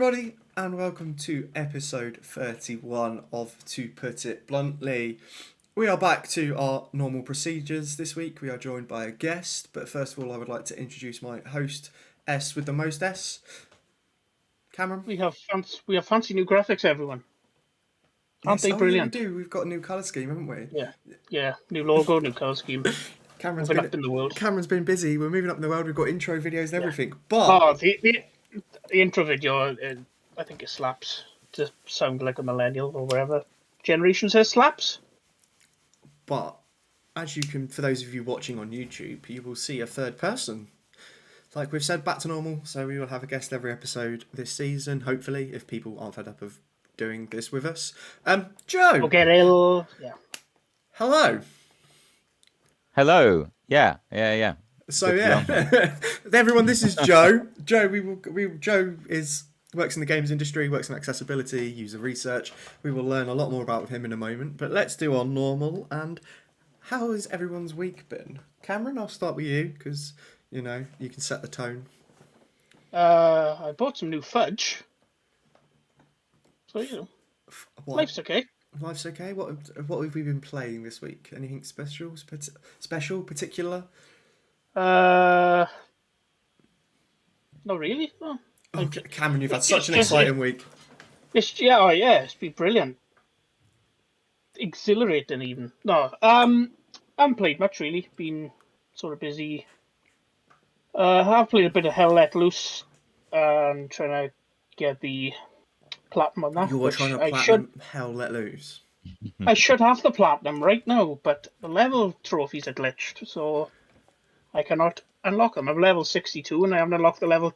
everybody, and welcome to episode 31 of To Put It Bluntly. We are back to our normal procedures this week. We are joined by a guest, but first of all, I would like to introduce my host, S with the most S, Cameron. We have fancy new graphics, everyone. Aren't they brilliant? Yeah, we do. We've got a new colour scheme, haven't we? Yeah. New logo, new colour scheme. Cameron's moving up in the world. Cameron's been busy. We're moving up in the world. We've got intro videos and everything. But the intro video, I think it slaps. To sound like a millennial or whatever generation says slaps. But as you can, for those of you watching on YouTube, you will see a third person. Like we've said, back to normal. So we will have a guest every episode this season, hopefully, if people aren't fed up of doing this with us. Joe. Okay, ill. Yeah. Hello. Hello. Yeah. So everyone, this is Joe. Joe works in the games industry, works in accessibility, user research. We will learn a lot more about him in a moment. But let's do our normal. And how has everyone's week been? Cameron, I'll start with you because you can set the tone. I bought some new fudge. So life's okay. Life's okay. What have we been playing this week? Anything special? Particular? Not really. No. Oh, Cameron, you've had such an exciting week. It's been brilliant. Exhilarating, even. No, I haven't played much really. Been sort of busy. I have played a bit of Hell Let Loose, and trying to get the platinum on that. You were trying to platinum Hell Let Loose. I should have the platinum right now, but the level trophies are glitched, so I cannot unlock them. I'm level 62, and I haven't unlocked the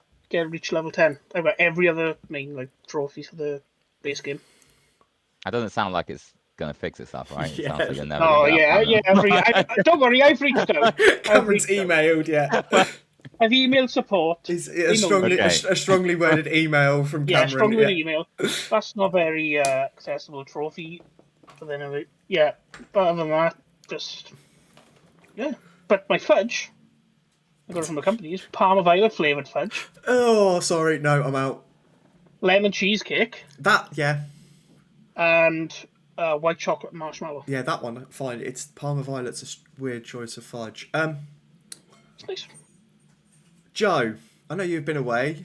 reach level 10. I've got every other main trophies for the base game. That doesn't sound like it's gonna fix itself, right? It sounds like you're never don't worry, I've reached out. Cameron's emailed, yeah. I've emailed support. It's a strongly worded email from Cameron. Yeah, strongly worded email. That's not very accessible trophy. But then, but other than that, But my fudge, I got it from the company, is Parma Violet flavoured fudge. Oh, sorry, no, I'm out. Lemon cheesecake. Yeah. And white chocolate marshmallow. Yeah, that one, fine. It's Parma Violet's a weird choice of fudge. It's nice. Joe, I know you've been away.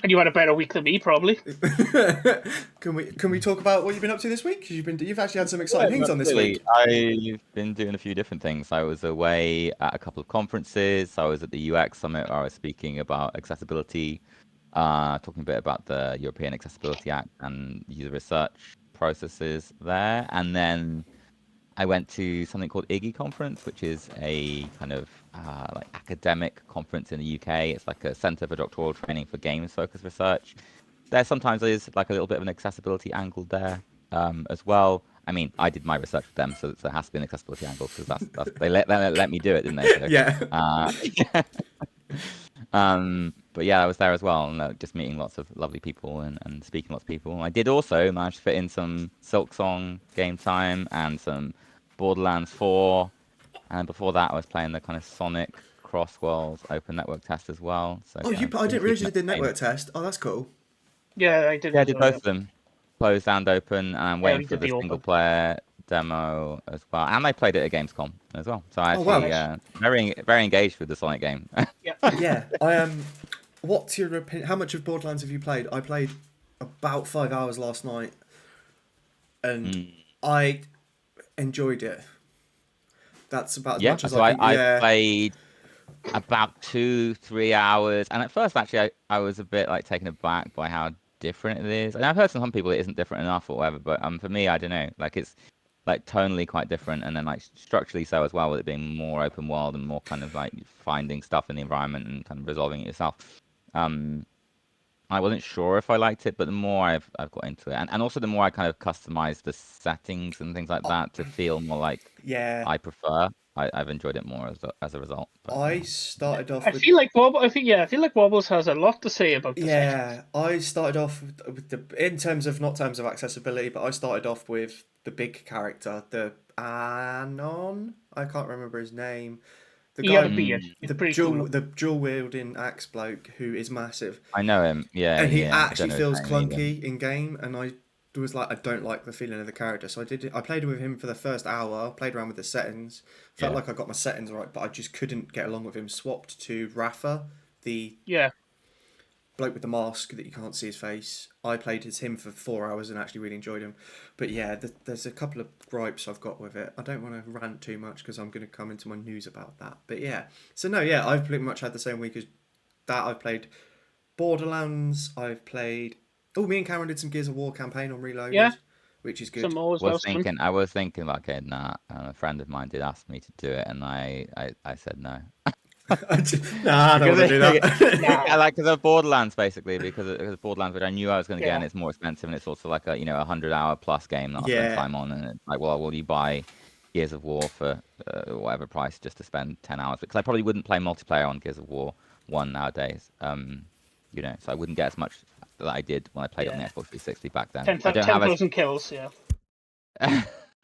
And you had a better week than me, probably. Can we talk about what you've been up to this week? Because you've actually had some exciting things on this week. I've been doing a few different things. I was away at a couple of conferences. I was at the UX Summit where I was speaking about accessibility, talking a bit about the European Accessibility Act and user research processes there. And then I went to something called IGGY Conference, which is a kind of academic conference in the UK. It's like a centre for doctoral training for games-focused research. There sometimes is like a little bit of an accessibility angle there as well. I mean, I did my research with them, so there has to be an accessibility angle because that's they let me do it, didn't they? So, yeah. But yeah, I was there as well, and just meeting lots of lovely people and speaking to lots of people. I did also manage to fit in some Silksong game time and some Borderlands 4. And before that, I was playing the kind of Sonic Cross Worlds open network test as well. So, I didn't realise you did network test. Oh, that's cool. Yeah, I did. Yeah, I did both of them, closed and open, and I'm waiting for the single player demo as well. And I played it at Gamescom as well. So I actually very very engaged with the Sonic game. Yeah. What's your opinion? How much of Borderlands have you played? I played about 5 hours last night, and I enjoyed it. That's about as much as I think. I played about 2-3 hours, and at first actually I was a bit taken aback by how different it is. And I've heard from some people it isn't different enough or whatever, but for me, I don't know. It's tonally quite different, and then structurally so as well, with it being more open world and more kind of finding stuff in the environment and kind of resolving it yourself. I wasn't sure if I liked it, but the more I've got into it, and also the more I kind of customize the settings and things like that to feel more like I prefer, I've enjoyed it more as a result. But, I started off. I feel like Wobbles has a lot to say about this. Yeah, I started off with in terms of accessibility, but I started off with the big character, the Anon. I can't remember his name. The He had a guy, beard. He's pretty cool. the dual wielding axe bloke who is massive, I know him. Yeah, and he yeah. I don't actually know his feels name either. clunky in game, and I was like, I don't like the feeling of the character, so I played with him for the first hour, played around with the settings, felt Yeah. like I got my settings right, but I just couldn't get along with him. Swapped to Rafa, the Yeah. bloke with the mask that you can't see his face. I played as him for 4 hours and actually really enjoyed him. But yeah, there's a couple of gripes I've got with it. I don't want to rant too much because I'm going to come into my news about that. But yeah, so no, yeah, I've pretty much had the same week as that. I've played Borderlands. I've played. Oh, me and Cameron did some Gears of War campaign on Reloaded, Yeah. which is Some good. more as well. I was thinking about getting that. A friend of mine did ask me to do it, and I said no. Nah, I don't want to do that. Yeah, like because of Borderlands, basically, because of Borderlands, which I knew I was going to get, Yeah. and it's more expensive, and it's also like a 100-hour plus game that I'll spend Yeah. time on, and it's like, well, will you buy Gears of War for whatever price just to spend 10 hours? Because I probably wouldn't play multiplayer on Gears of War 1 nowadays. So I wouldn't get as much that I did when I played on the Xbox 360 back then. I don't have 10,000 kills. Yeah.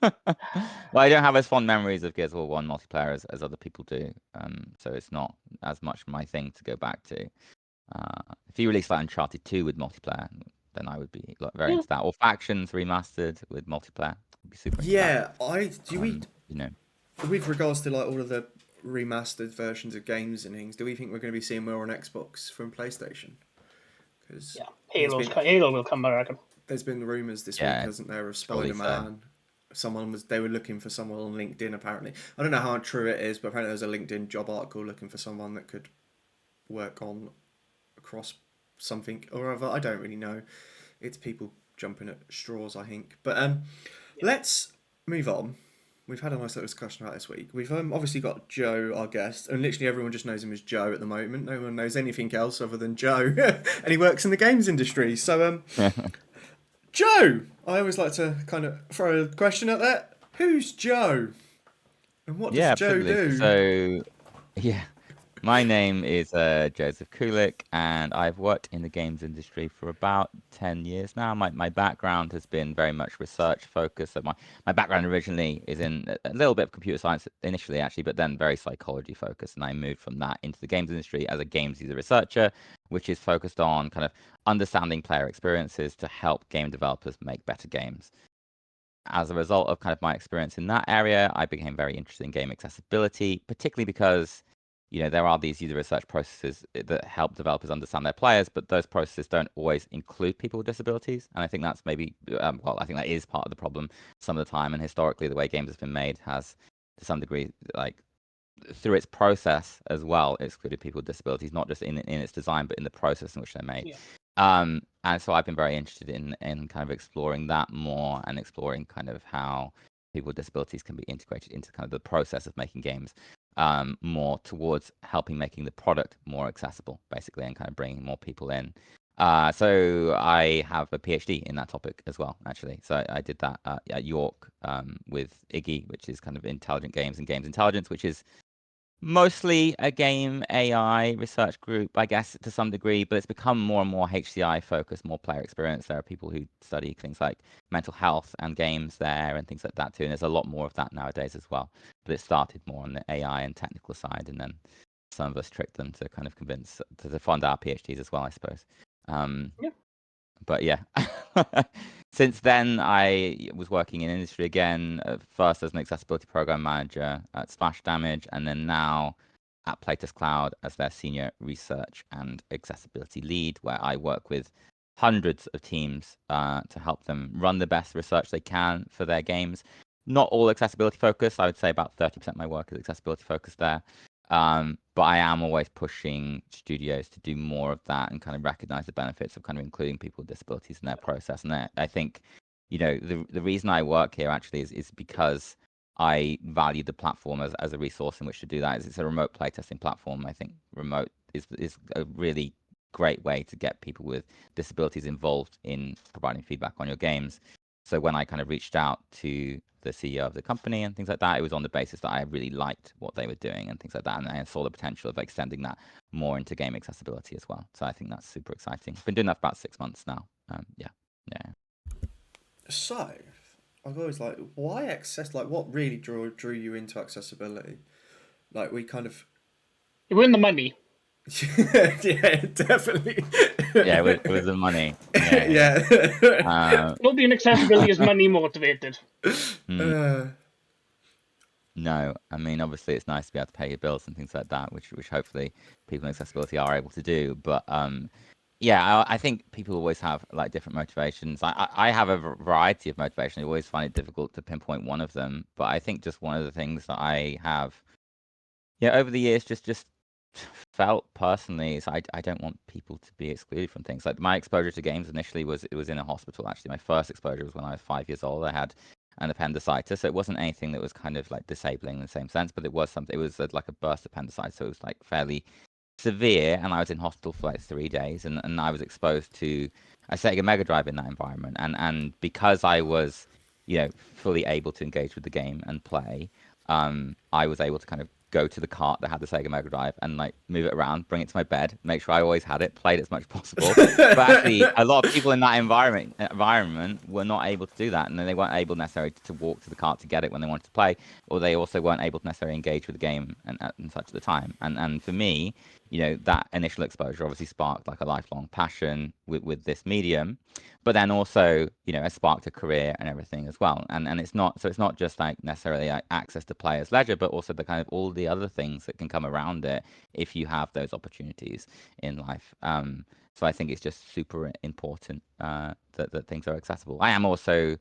Well, I don't have as fond memories of Gears of War 1 multiplayer as other people do. So it's not as much my thing to go back to. If you release like Uncharted 2 with multiplayer, then I would be very Yeah. into that. Or Factions remastered with multiplayer. I'd be super into that. Yeah, You know. with regards to like all of the remastered versions of games and things, do we think we're going to be seeing more on Xbox from PlayStation? Because Yeah. Halo will come, I reckon. there's been rumours this week, Yeah, hasn't there, of surely Spider-Man. They were looking for someone on LinkedIn apparently. I don't know how true it is, but apparently there's a LinkedIn job article looking for someone that could work on across something or other. I don't really know. It's people jumping at straws, I think. But let's move on. We've had a nice little discussion about this week. We've obviously got Joe, our guest, and literally everyone just knows him as Joe at the moment. No one knows anything else other than Joe, and he works in the games industry. So, Joe, I always like to kind of throw a question at that. Who's Joe, and what does Joe absolutely. do? So, yeah. My name is Joseph Kulik, and I've worked in the games industry for about 10 years now. My background has been very much research focused. So my background originally is in a little bit of computer science initially, actually, but then very psychology focused. And I moved from that into the games industry as a games user researcher, which is focused on kind of understanding player experiences to help game developers make better games. As a result of kind of my experience in that area, I became very interested in game accessibility, particularly because there are these user research processes that help developers understand their players, but those processes don't always include people with disabilities. And I think that's maybe, I think that is part of the problem some of the time. And historically, the way games have been made has, to some degree, like through its process as well, excluded people with disabilities, not just in its design, but in the process in which they're made. Yeah. And so I've been very interested in kind of exploring that more and exploring kind of how people with disabilities can be integrated into kind of the process of making games more towards helping making the product more accessible, basically, and kind of bringing more people in. So I have a PhD in that topic as well, actually. So I did that at York with Iggy, which is kind of intelligent games and games intelligence, which is mostly a game AI research group, I guess, to some degree, but it's become more and more HCI focused, more player experience. There are people who study things like mental health and games there and things like that too. And there's a lot more of that nowadays as well. But it started more on the AI and technical side, and then some of us tricked them to kind of convince to fund our PhDs as well, I suppose. Yeah. But yeah, since then I was working in industry again, first as an accessibility program manager at Splash Damage, and then now at PlaytestCloud as their senior research and accessibility lead, where I work with hundreds of teams to help them run the best research they can for their games. Not all accessibility focused. I would say about 30% of my work is accessibility focused there. But I am always pushing studios to do more of that and kind of recognize the benefits of kind of including people with disabilities in their process. And I think, the reason I work here actually is because I value the platform as a resource in which to do that. It's a remote playtesting platform. I think remote is a really great way to get people with disabilities involved in providing feedback on your games. So when I kind of reached out to the CEO of the company and things like that, it was on the basis that I really liked what they were doing and things like that, and I saw the potential of extending that more into game accessibility as well. So I think that's super exciting. I've been doing that for about 6 months now. Yeah. So, I've always like, why access? Like, what really drew you into accessibility? Like we kind of. You win the money. Yeah, definitely. Yeah, it was the money. Yeah. Yeah. Nobody in accessibility is money motivated. No, I mean obviously it's nice to be able to pay your bills and things like that, which hopefully people in accessibility are able to do. But yeah, I think people always have like different motivations. I have a variety of motivations. I always find it difficult to pinpoint one of them. But I think just one of the things that I have, yeah, over the years just felt personally is I don't want people to be excluded from things. Like my exposure to games initially was it was in a hospital actually. My first exposure was when I was 5 years old. I had an appendicitis. So it wasn't anything that was kind of like disabling in the same sense, but it was something. It was like a burst appendicitis, so it was like fairly severe, and I was in hospital for like 3 days, and I was exposed to a Sega Mega Drive in that environment, and because I was, fully able to engage with the game and play, I was able to kind of go to the cart that had the Sega Mega Drive and like move it around, bring it to my bed, make sure I always had it, played it as much as possible. But actually, a lot of people in that environment were not able to do that, and then they weren't able necessarily to walk to the cart to get it when they wanted to play, or they also weren't able to necessarily engage with the game and such at the time. And for me, that initial exposure obviously sparked like a lifelong passion with this medium, but then also, it sparked a career and everything as well. And it's not just like necessarily like access to players' leisure, but also the kind of all the other things that can come around it if you have those opportunities in life. So I think it's just super important that things are accessible. I am also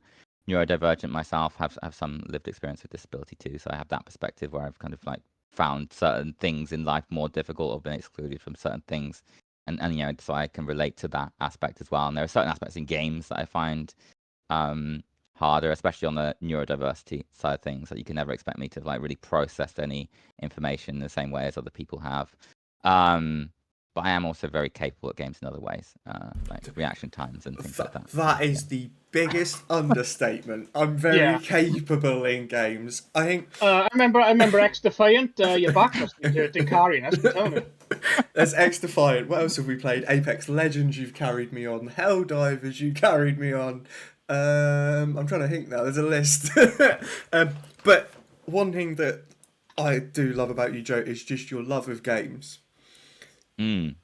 neurodivergent myself, have some lived experience with disability too, so I have that perspective where I've kind of like found certain things in life more difficult or been excluded from certain things, and so I can relate to that aspect as well. And there are certain aspects in games that I find harder, especially on the neurodiversity side of things, that you can never expect me to like really process any information in the same way as other people have. But I am also very capable at games in other ways, like reaction times and things like that. That is the biggest understatement. I'm very capable in games. I think. I remember X Defiant. Your back must be hurting carrying us. Tell me. There's X Defiant. What else have we played? Apex Legends. You've carried me on. Helldivers. You carried me on. I'm trying to think now. There's a list. But one thing that I do love about you, Joe, is just your love of games.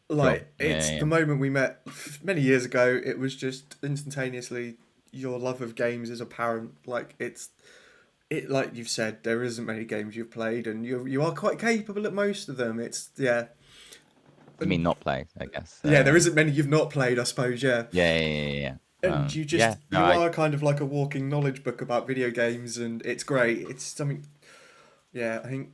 Like it's the moment we met many years ago. It was just instantaneously your love of games is apparent. Like like you've said, there isn't many games you've played, and you are quite capable at most of them. I mean, not played, I guess. Yeah, there isn't many you've not played, I suppose. Yeah. Yeah. And you are kind of like a walking knowledge book about video games, and it's great. It's something. Yeah, I think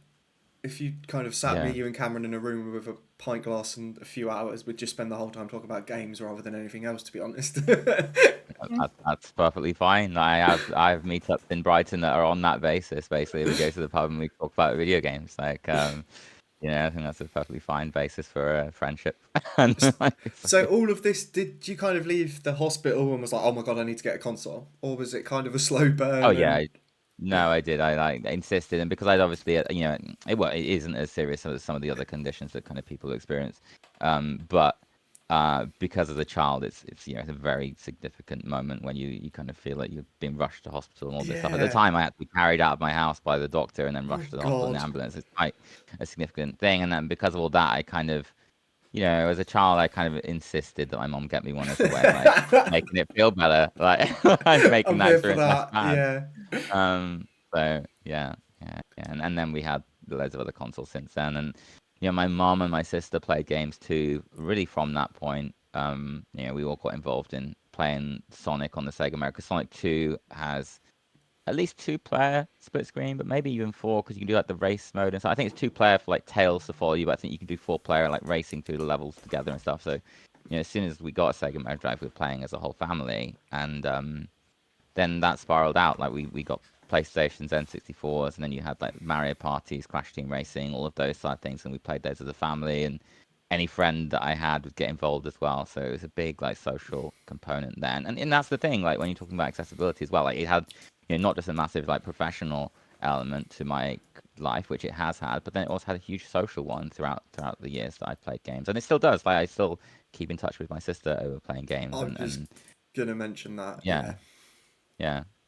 if you kind of sat me, you and Cameron in a room with a pint glass and a few hours, we'd just spend the whole time talking about games rather than anything else, to be honest. That's perfectly fine. I have meetups in Brighton that are on that basis. Basically, we go to the pub and we talk about video games. Like, I think that's a perfectly fine basis for a friendship. So all of this, did you kind of leave the hospital and was like, oh my god, I need to get a console? Or was it kind of a slow burn? Oh yeah. No, I did. I like insisted, and because I'd obviously, it isn't as serious as some of the other conditions that kind of people experience. But because as a child, it's it's a very significant moment when you kind of feel like you're being rushed to hospital and all this stuff. At the time, I had to be carried out of my house by the doctor and then rushed to the hospital in the ambulance. It's quite a significant thing, and then because of all that, I kind of, as a child, I kind of insisted that my mom get me one as a way of like making it feel better, like making that experience less bad. So yeah, and then we had loads of other consoles since then, and my mom and my sister played games too. Really from that point, we all got involved in playing Sonic on the Sega Mega. Sonic 2 has at least 2-player split screen, but maybe even 4, because you can do like the race mode and so I think it's 2-player for like Tails to follow you, but I think you can do 4-player like racing through the levels together and stuff. So as soon as we got a Sega Mega Drive, we were playing as a whole family, and then that spiraled out. Like we got PlayStations, N64s, and then you had like Mario parties, Crash Team Racing, all of those side things, and we played those as a family, and any friend that I had would get involved as well. So it was a big like social component then, and that's the thing. Like when you're talking about accessibility as well, like it had not just a massive like professional element to my life, which it has had, but then it also had a huge social one throughout the years that I played games, and it still does. Like I still keep in touch with my sister over playing games. I was gonna mention that. Yeah.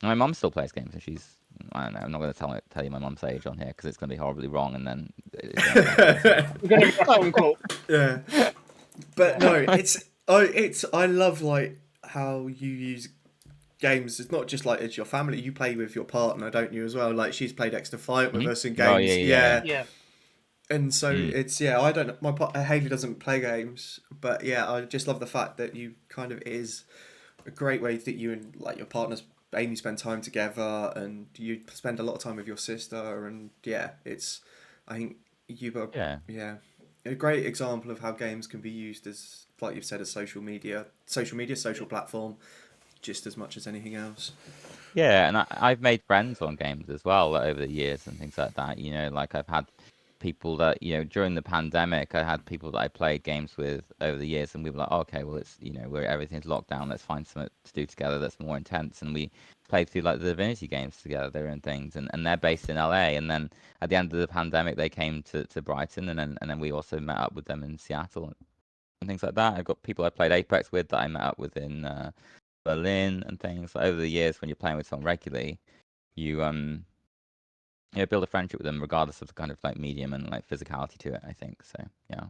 My mum still plays games, and she's I don't know. I'm not going to tell you my mum's age on here because it's going to be horribly wrong, and then We're gonna get a phone call. Yeah, but no, I love like how you use games. It's not just like it's your family. You play with your partner, don't you, as well? Like she's played Extra Fight with us in Oh games. yeah. Yeah. And so Mm. it's I don't know. Haley doesn't play games, but yeah, I just love the fact that you kind of is a great way that you and like your partners Amy spend time together, and you spend a lot of time with your sister, and yeah, it's I think you are Yeah. a great example of how games can be used as like you've said as social platform, just as much as anything else. Yeah, and I've made friends on games as well over the years and things like that. Like I've had people that, during the pandemic, I had people that I played games with over the years, and we were like, okay, well, it's, where everything's locked down, let's find something to do together that's more intense. And we played through like the Divinity games together and things, and they're based in LA. And then at the end of the pandemic, they came to Brighton, and then we also met up with them in Seattle and things like that. I've got people I played Apex with that I met up with in Berlin and things. Over the years, when you're playing with someone regularly, you build a friendship with them regardless of the kind of like medium and like physicality to it, I think. So yeah.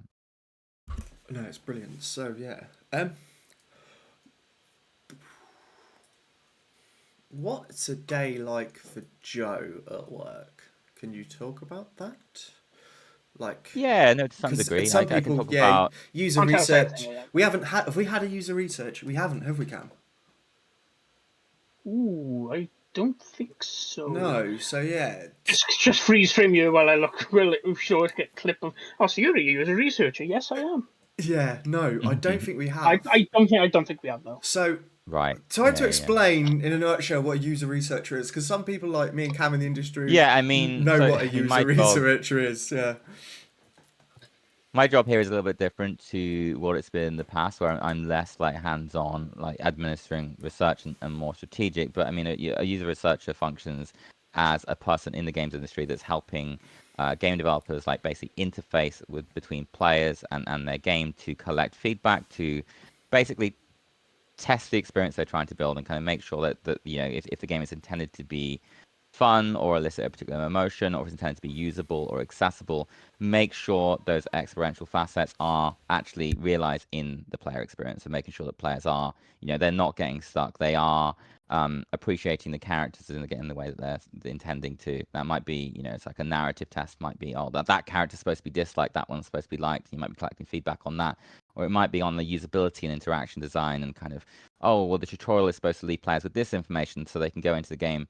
No, it's brilliant. So yeah, what's a day like for Joe at work? Can you talk about that? Like, Yeah, no, to some because degree. some I can people, talk yeah, about. user Can't tell us research. anything yet. We haven't had. Have we had a user research? We haven't, have we, Cam? Ooh, I don't think so. No. So yeah. Just freeze frame you while I look. We'll show a clip of. Oh, so you're a user researcher? Yes, I am. Yeah. No, I don't think we I, have. I don't think we have though. So Right. try to Yeah. explain in a nutshell what a user researcher is, because some people like me and Cam in the industry Yeah, I mean, know so what a in user researcher is. Yeah. my job here is a little bit different to what it's been in the past, where I'm less like hands-on, like administering research and more strategic. But I mean, a user researcher functions as a person in the games industry that's helping game developers like basically interface with between players and their game to collect feedback, to basically test the experience they're trying to build and kind of make sure that if the game is intended to be fun or elicit a particular emotion, or if it's intended to be usable or accessible, make sure those experiential facets are actually realized in the player experience, and making sure that players are, they're not getting stuck. They are appreciating the characters in the way that they're intending to. That might be, it's like a narrative test might be, oh, that character's supposed to be disliked, that one's supposed to be liked. You might be collecting feedback on that. Or it might be on the usability and interaction design, and kind of, oh, well, the tutorial is supposed to leave players with this information so they can go into the game,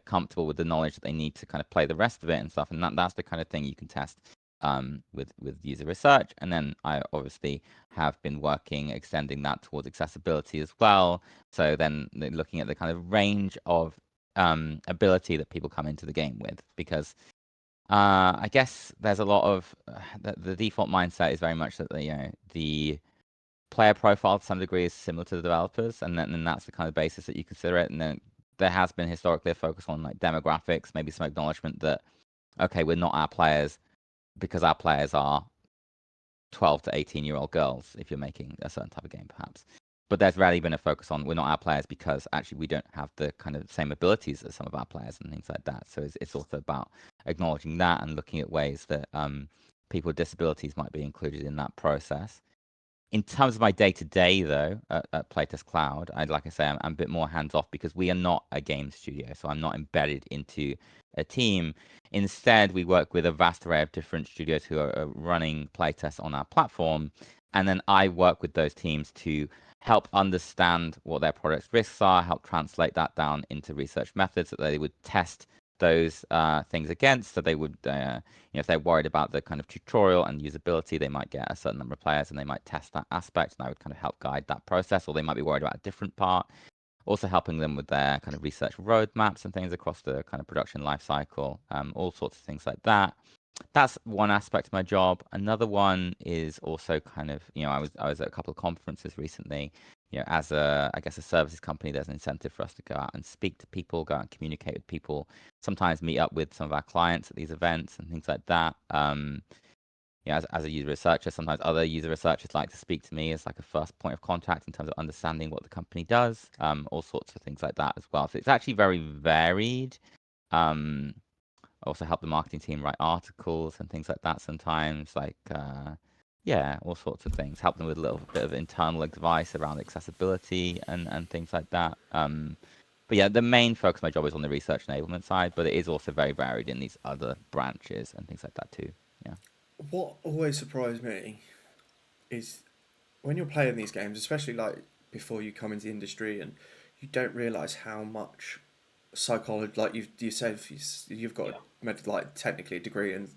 comfortable with the knowledge that they need to kind of play the rest of it and stuff. And that's the kind of thing you can test with user research. And then I obviously have been working, extending that towards accessibility as well. So then looking at the kind of range of ability that people come into the game with, because I guess there's a lot of the default mindset is very much that the player profile to some degree is similar to the developers, and then that's the kind of basis that you consider it. And then there has been historically a focus on like demographics, maybe some acknowledgement that okay, we're not our players because our players are 12 to 18-year-old girls if you're making a certain type of game, perhaps. But there's rarely been a focus on we're not our players because actually we don't have the kind of same abilities as some of our players and things like that. So it's also about acknowledging that and looking at ways that people with disabilities might be included in that process. In terms of my day-to-day, though, at PlaytestCloud, like I say, I'm a bit more hands-off because we are not a game studio, so I'm not embedded into a team. Instead, we work with a vast array of different studios who are running playtests on our platform, and then I work with those teams to help understand what their product's risks are, help translate that down into research methods that they would test those things against. So they would, if they're worried about the kind of tutorial and usability, they might get a certain number of players and they might test that aspect, and I would kind of help guide that process. Or they might be worried about a different part, also helping them with their kind of research roadmaps and things across the kind of production lifecycle, all sorts of things like that. That's one aspect of my job. Another one is also kind of, I was at a couple of conferences recently. As I guess a services company, there's an incentive for us to go out and speak to people, go out and communicate with people, sometimes meet up with some of our clients at these events and things like that. As a user researcher, sometimes other user researchers like to speak to me as like a first point of contact in terms of understanding what the company does, all sorts of things like that as well. So it's actually very varied. Also help the marketing team write articles and things like that sometimes, like yeah, all sorts of things. Help them with a little bit of internal advice around accessibility and things like that. But yeah, the main focus of my job is on the research enablement side, but it is also very varied in these other branches and things like that too. Yeah. What always surprised me is when you're playing these games, especially like before you come into the industry, and you don't realize how much psychology, like you said, you've got like technically a degree in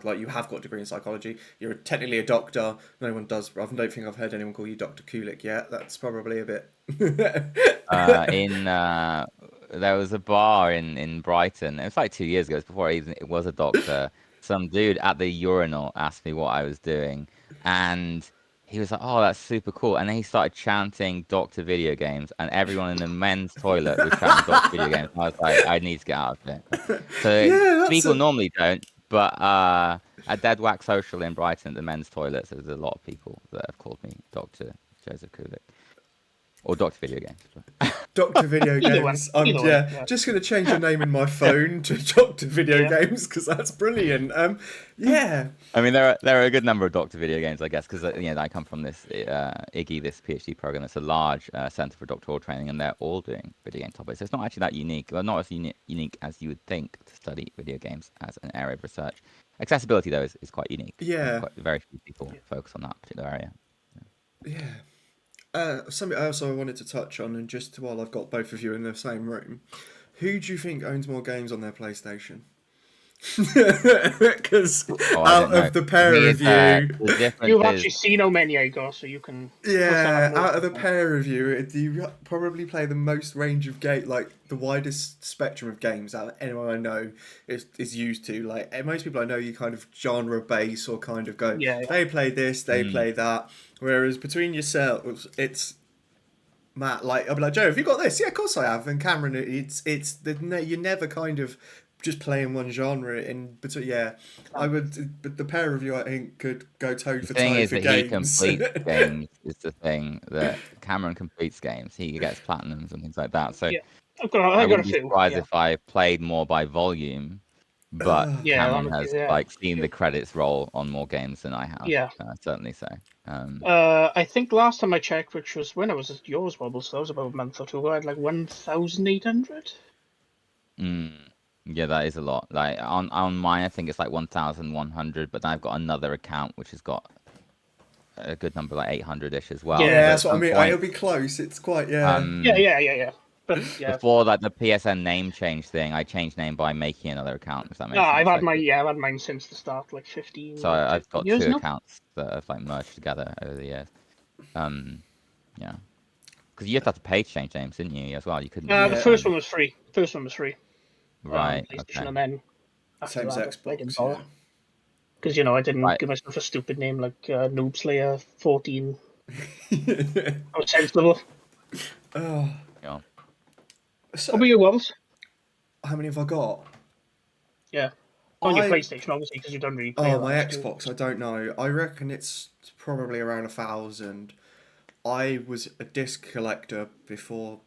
like you have got a degree in psychology. You're technically a doctor. No one does. I don't think I've heard anyone call you Dr. Kulik yet. That's probably a bit. There was a bar in Brighton. It was like 2 years ago. It was before it was a doctor. Some dude at the urinal asked me what I was doing, and he was like, "Oh, that's super cool." And then he started chanting "Doctor Video Games," and everyone in the men's toilet was chanting "Doctor Video Games." And I was like, "I need to get out of here." So Yeah, people normally don't, but at Dead Whack Social in Brighton, the men's toilets, there's a lot of people that have called me Doctor Joseph Kulik. Or Doctor Video Games. Doctor Video Either one. Games. Either one, yeah. Just going to change your name in my phone to Doctor Video Yeah. Games because that's brilliant. Yeah. I mean, there are a good number of Doctor Video Games, I guess, because I come from this IGGY, this PhD program. It's a large center for doctoral training, and they're all doing video game topics. So it's not actually that unique. Well, not as unique as you would think to study video games as an area of research. Accessibility, though, is quite unique. Yeah. Very few people focus on that particular area. Yeah. Something else I wanted to touch on, and just while I've got both of you in the same room, who do you think owns more games on their PlayStation? Because out of the pair of you, you've actually seen how many I got, so you can. Yeah, out of the pair of you, you probably play the most range of like the widest spectrum of games out of anyone I know is used to. Like most people I know, you kind of genre base or kind of go, they play this, they play that. Whereas between yourselves, it's Matt. Like I'll be like, Joe, have you got this? Yeah, of course I have. And Cameron, you're never kind of just playing one genre in between. Yeah, I would, but the pair of you I think could go toe for toe for games. The thing is that he completes games is the thing that Cameron completes games. He gets platinums and things like that. So I wouldn't be surprised if I played more by volume, but Cameron has seen the credits roll on more games than I have. Yeah, certainly so. I think last time I checked, which was when I was at yours, Wobbles, so that was about a month or two ago, I had like 1,800. Yeah, that is a lot. Like on mine, I think it's like 1,100, but then I've got another account which has got a good number, like 800-ish as well. Yeah, that's what I mean. It'll be close. It's quite yeah. But before like the PSN name change thing, I changed name by making another account. If that makes sense. I've had mine since the start, like 15. So I've got 2 now? accounts that have like merged together over the years. Yeah, because you have to pay to change names, didn't you? As well, you couldn't. The first one was free. Right. PlayStation, and then same as Xbox. Because I didn't give myself a stupid name like Noob Slayer 14. I was sensible. Oh. Yeah. So, what about your Wobbles? How many have I got? Yeah. On your PlayStation, obviously, because you don't really play. Oh, my Xbox, I don't know. I reckon it's probably around 1,000. I was a disc collector before.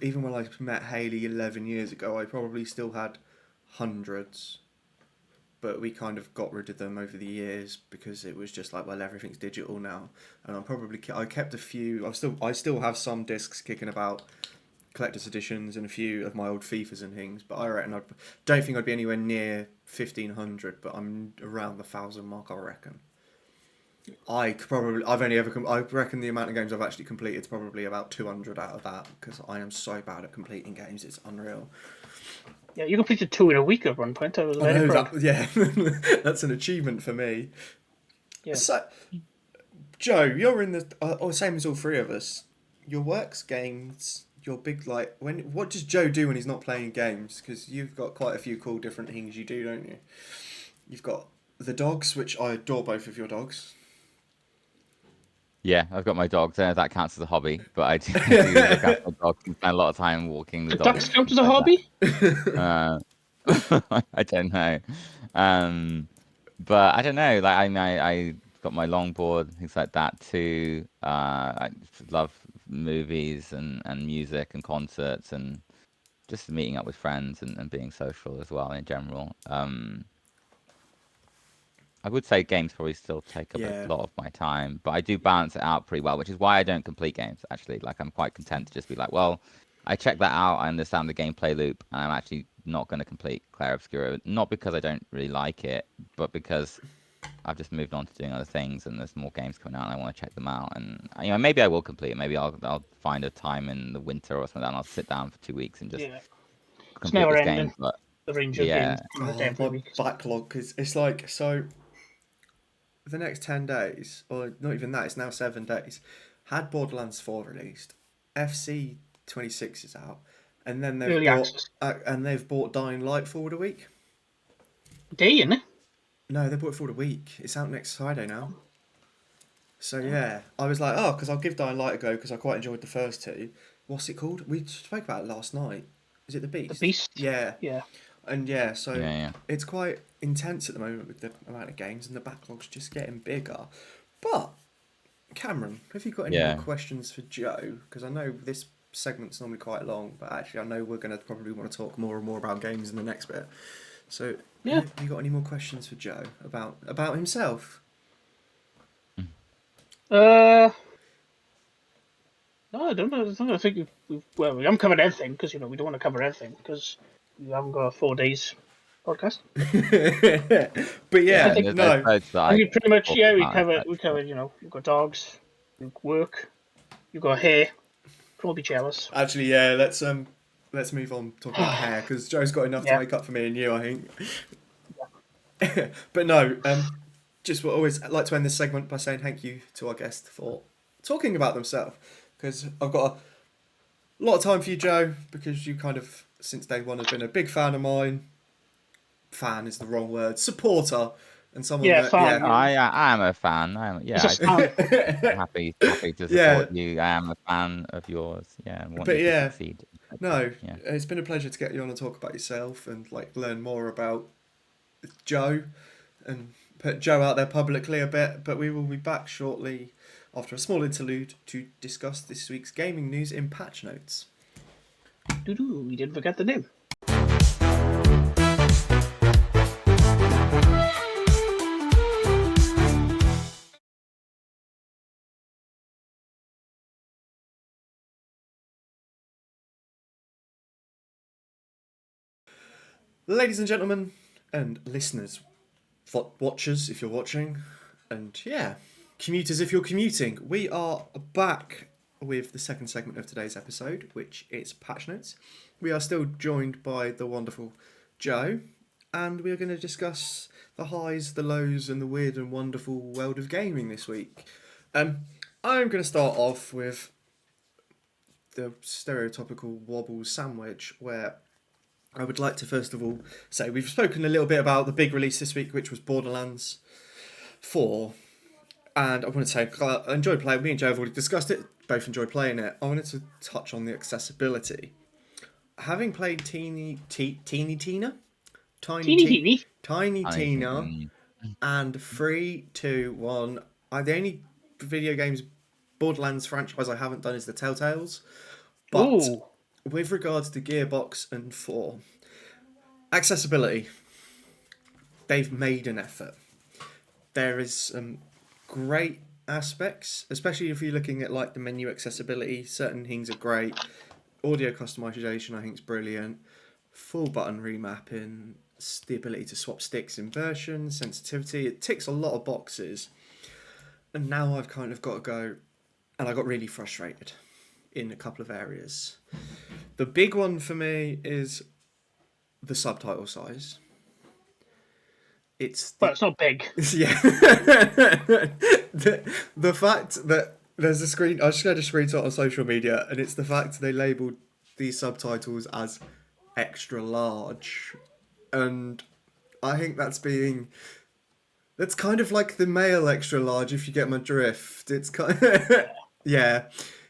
Even when I met Hayley 11 years ago, I probably still had hundreds. But we kind of got rid of them over the years because it was just like, well, everything's digital now. And I kept a few. I still have some discs kicking about, collector's editions and a few of my old FIFAs and things. But I reckon don't think I'd be anywhere near 1,500. But I'm around the 1,000 mark, I reckon. I reckon the amount of games I've actually completed is probably about 200 out of that because I am so bad at completing games. It's unreal. Yeah, you completed 2 in a week at one point. I was very proud. That's an achievement for me. Yeah. So, Joe, you're in the same as all three of us. Your works games, your big what does Joe do when he's not playing games? Because you've got quite a few cool different things you do, don't you? You've got the dogs, which I adore both of your dogs. Yeah, I've got my dogs. I don't know if that counts as a hobby, but I do look after my dogs and spend a lot of time walking the dogs. Dogs count as a hobby? I don't know. But I don't know. Like I got my longboard, things like that too. I love movies and music and concerts and just meeting up with friends and being social as well in general. I would say games probably still take up Yeah. a lot of my time, but I do balance it out pretty well, which is why I don't complete games, actually. Like, I'm quite content to just be like, well, I check that out, I understand the gameplay loop, and I'm actually not going to complete Clair Obscura, not because I don't really like it, but because I've just moved on to doing other things, and there's more games coming out, and I want to check them out. And maybe I will complete it. Maybe I'll find a time in the winter or something, and I'll sit down for 2 weeks and just Yeah. It's complete never this ending. game. But The range of yeah, games every My week. backlog, because it's like, so the next 10 days, or not even that, it's now 7 days, had Borderlands 4 released, FC 26 is out, and then Early access. they've bought Dying Light forward a week. Day, innit? No, they bought it forward a week. It's out next Friday now. So yeah, I was like, oh, because I'll give Dying Light a go because I quite enjoyed the first two. What's it called? We spoke about it last night. Is it The Beast? The Beast. Yeah. Yeah. And yeah, so yeah. it's quite intense at the moment with the amount of games, and the backlog's just getting bigger. But Cameron, have you got any more questions for Joe? Because I know this segment's normally quite long, but actually I know we're going to probably want to talk more and more about games in the next bit. So Yeah. have you got any more questions for Joe about himself? No, I don't know. I think we haven't covered everything because we don't want to cover everything because we haven't got a 4 days podcast. But yeah, I think no. I think pretty much talk we about covered you've got dogs, you've got work, you've got hair. Probably jealous. Actually, yeah. Let's move on. Talk about hair because Joe's got enough to make up for me and you, I think. Yeah. But no. Just what I always like to end this segment by saying thank you to our guest for talking about themselves, because I've got a lot of time for you, Joe, because you kind of since day one have been a big fan of mine. Fan is the wrong word. Supporter. And someone that, fan. yeah. I am a fan. I'm happy to support you. I am a fan of yours. Yeah, I want you to succeed. No, it's been a pleasure to get you on and talk about yourself and learn more about Joe and put Joe out there publicly a bit. But we will be back shortly after a small interlude to discuss this week's gaming news in patch notes. We didn't forget the name. Ladies and gentlemen, and listeners, watchers if you're watching, and commuters if you're commuting, we are back with the second segment of today's episode, which is patch notes. We are still joined by the wonderful Joe, and we are going to discuss the highs, the lows, and the weird and wonderful world of gaming this week. I'm going to start off with the stereotypical Wobbles sandwich, where I would like to first of all say we've spoken a little bit about the big release this week, which was Borderlands 4. And I want to say I enjoyed playing. Me and Joe have already discussed it. Both enjoyed playing it. I wanted to touch on the accessibility. Having played Tiny Tina, and 3, 2, 1. The only video games Borderlands franchise I haven't done is the Telltales. But with regards to Gearbox and 4, accessibility, they've made an effort. There is some great aspects, especially if you're looking at the menu accessibility. Certain things are great. Audio customization, I think, is brilliant. Full button remapping, the ability to swap sticks in versions, sensitivity. It ticks a lot of boxes. And now I've kind of got to go, and I got really frustrated in a couple of areas. The big one for me is the subtitle size. It's not big. Yeah. the fact that there's a screen, I just got a screenshot on social media, and it's the fact they labelled these subtitles as extra large, and I think that's kind of like the male extra large, if you get my drift. It's kind of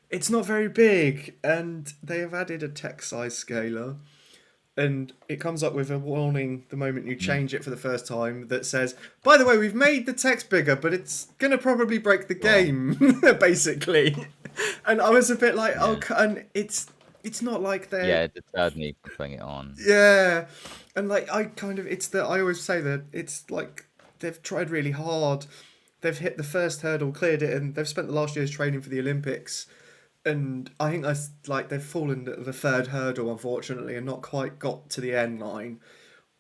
it's not very big, and they have added a text size scaler, and it comes up with a warning the moment you change it for the first time that says, by the way, we've made the text bigger, but it's going to probably break the game, basically. And I was a bit like, and it's it's not like they're Yeah, it deterred me from putting it on. yeah, and like it's that I always say that it's like they've tried really hard. They've hit the first hurdle, cleared it, and they've spent the last year's training for the Olympics. And I think that's like they've fallen at the third hurdle, unfortunately, and not quite got to the end line.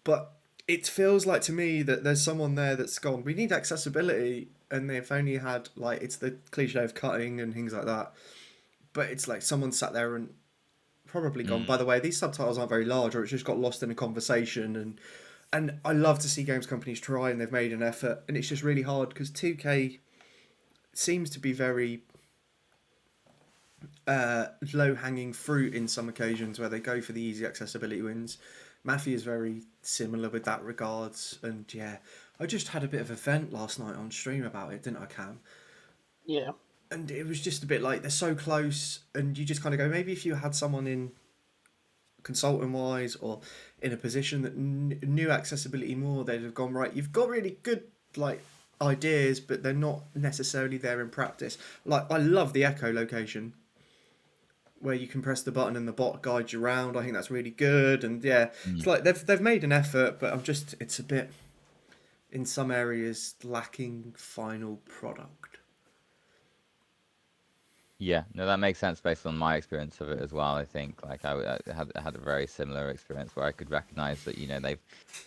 But it feels like to me that there's someone there that's gone, we need accessibility, and they've only had like it's the cliche of cutting and things like that. But it's like someone sat there and probably gone, by the way, these subtitles aren't very large, or it's just got lost in a conversation. And I love to see games companies try and they've made an effort, and it's just really hard because 2K seems to be very low hanging fruit in some occasions where they go for the easy accessibility wins. Mathew is very similar with that regards, and yeah, I just had a bit of a vent last night on stream about it, didn't I, Cam? Yeah. And it was just a bit like they're so close, and you just kind of go, maybe if you had someone in consulting wise or in a position that knew accessibility more, they'd have gone, right, you've got really good like ideas, but they're not necessarily there in practice. Like I love the echo location where you can press the button and the bot guides you around. I think that's really good, and yeah, it's like they've made an effort, but it's a bit in some areas lacking final product. Yeah, no, that makes sense based on my experience of it as well. I think like I had a very similar experience where I could recognize that they've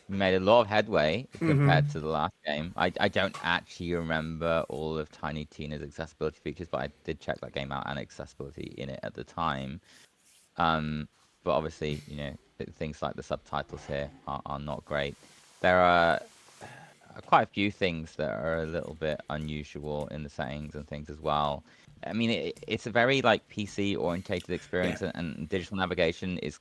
made a lot of headway compared to the last game. I don't actually remember all of Tiny Tina's accessibility features, but I did check that game out and accessibility in it at the time. But obviously, things like the subtitles here are not great. There are quite a few things that are a little bit unusual in the settings and things as well. I mean, it's a very like PC orientated experience, Yeah. and digital navigation is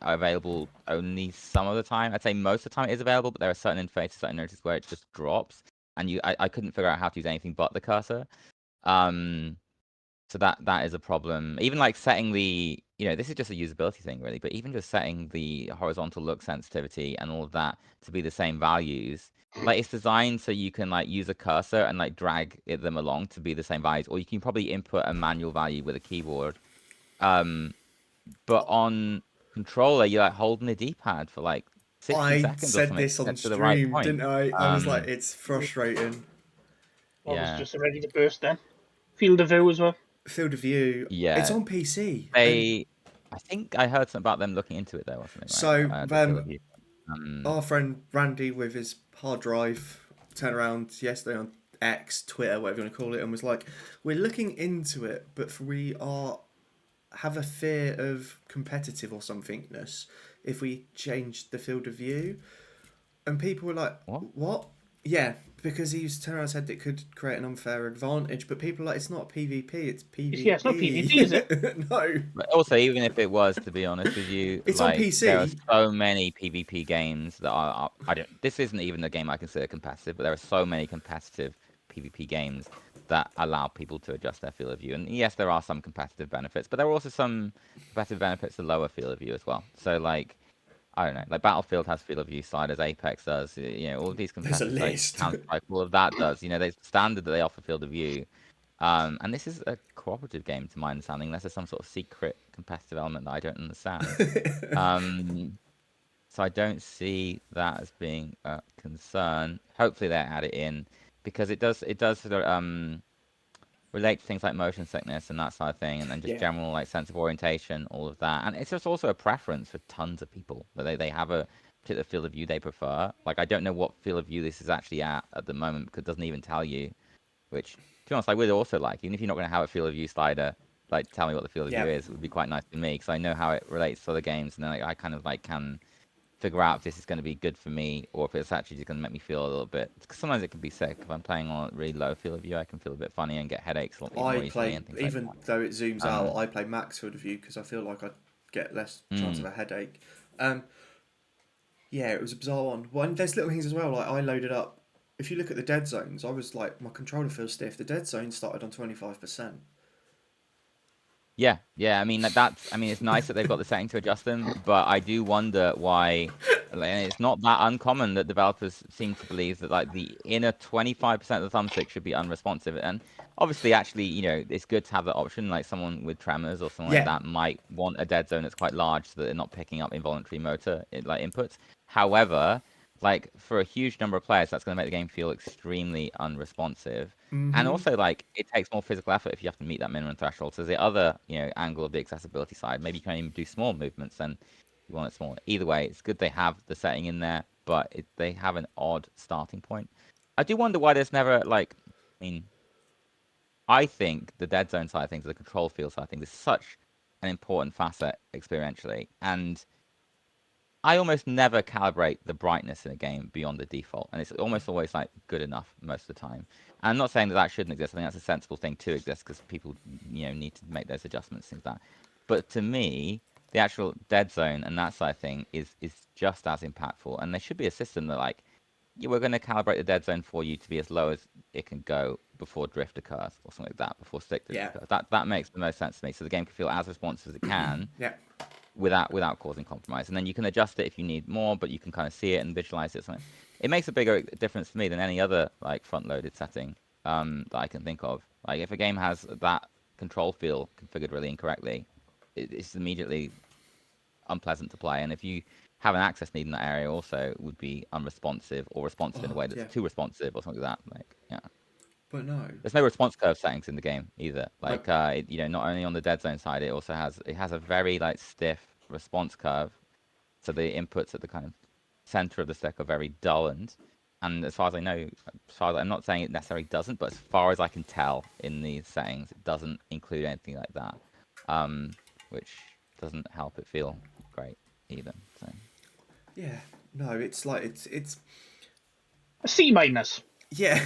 available only some of the time. I'd say most of the time it is available, but there are certain interfaces that I noticed where it just drops, and I couldn't figure out how to use anything but the cursor. So that is a problem. Even like setting the, this is just a usability thing really, but even just setting the horizontal look sensitivity and all of that to be the same values, like it's designed so you can like use a cursor and like drag them along to be the same values, or you can probably input a manual value with a keyboard. But on controller, you're like holding the D-pad for like 60 I seconds or said something this to on get to the right stream, point. didn't I was like, it's frustrating. I was Yeah. just ready to burst then. Field of view as well. Field of view. It's Yeah. on PC. I think I heard something about them looking into it though, or something, So right? The field of view. our friend Randy with his hard drive turned around yesterday on X, Twitter, whatever you want to call it, and was like, we're looking into it, but we have a fear of competitive or somethingness if we change the field of view. And people were like, what? Yeah, because he was turning around and said it could create an unfair advantage, but people are like, it's not PvP, it's PvE. Yeah, it's not PvP, is it? No. But also, even if it was, to be honest with you, It's on like PC. there are so many PvP games that are I don't. This isn't even a game I consider competitive, but there are so many competitive PvP games that allow people to adjust their field of view. And yes, there are some competitive benefits, but there are also some competitive benefits to lower field of view as well. So like, I don't know, like Battlefield has field of view sliders, Apex does, all of these There's a competitive, like list. Counter-Strike, all of that does. There's standard that they offer field of view. And this is a cooperative game, to my understanding, unless there's some sort of secret competitive element that I don't understand. So I don't see that as being a concern. Hopefully they add it in, because it does sort of relate to things like motion sickness and that sort of thing, and then just Yeah. general like sense of orientation, all of that. And it's just also a preference for tons of people that they have a particular field of view they prefer. Like I don't know what field of view this is actually at the moment, because it doesn't even tell you. Which, to be honest, I would also like, even if you're not going to have a field of view slider, like tell me what the field of view is. It would be quite nice to me, because I know how it relates to other games, and then I kind of like can figure out if this is going to be good for me, or if it's actually just going to make me feel a little bit. Because sometimes it can be sick. If I'm playing on a really low field of view, I can feel a bit funny and get headaches a lot more easily and things even like that. though it zooms out, I play max field of view because I feel like I'd get less chance of a headache. Yeah, it was a bizarre one. Well, and there's little things as well. Like I loaded up. If you look at the dead zones, I was like, my controller feels stiff. The dead zone started on 25%. Yeah. I mean it's nice that they've got the setting to adjust them, but I do wonder why. Like, it's not that uncommon that developers seem to believe that like the inner 25% of the thumbstick should be unresponsive, and obviously, actually, it's good to have that option. Like someone with tremors or something like that might want a dead zone that's quite large so that they're not picking up involuntary motor like inputs. However, like for a huge number of players, that's going to make the game feel extremely unresponsive. And also, like, it takes more physical effort if you have to meet that minimum threshold. So the other, angle of the accessibility side, maybe you can even do small movements, then you want it smaller. Either way, it's good they have the setting in there, but they have an odd starting point. I do wonder why there's never, like, I mean, I think the dead zone side of things, the control field side of things, is such an important facet experientially. And I almost never calibrate the brightness in a game beyond the default, and it's almost always like good enough most of the time. And I'm not saying that shouldn't exist. I think that's a sensible thing to exist because people, need to make those adjustments, things like that. But to me, the actual dead zone and that side of thing is just as impactful. And there should be a system that like, we're going to calibrate the dead zone for you to be as low as it can go before drift occurs or something like that, before stick drift occurs. That makes the most sense to me. So the game can feel as responsive as it can. Without causing compromise, and then you can adjust it if you need more, but you can kind of see it and visualize it. Something it makes a bigger difference to me than any other like front-loaded setting that I can think of. Like if a game has that control field configured really incorrectly, it's immediately unpleasant to play. And if you have an access need in that area, also it would be unresponsive or responsive in a way that's too responsive or something like that. Like But no, there's no response curve settings in the game either. Like, not only on the dead zone side, it also has a very like stiff response curve. So the inputs at the kind of center of the stick are very dulled. And as far as I know, I'm not saying it necessarily doesn't, but as far as I can tell in these settings, it doesn't include anything like that, which doesn't help it feel great either. So no, it's like it's A C minus. yeah,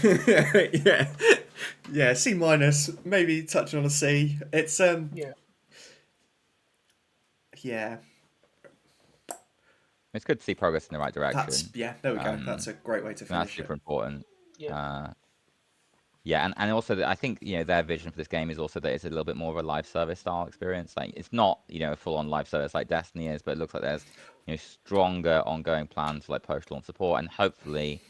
C minus, maybe touching on a C. It's yeah. It's good to see progress in the right direction. There we go. That's a great way to finish. That's super important. Yeah. And also I think their vision for this game is also that it's a little bit more of a live service style experience. Like it's not a full on live service like Destiny is, but it looks like there's stronger ongoing plans for like post launch support, and hopefully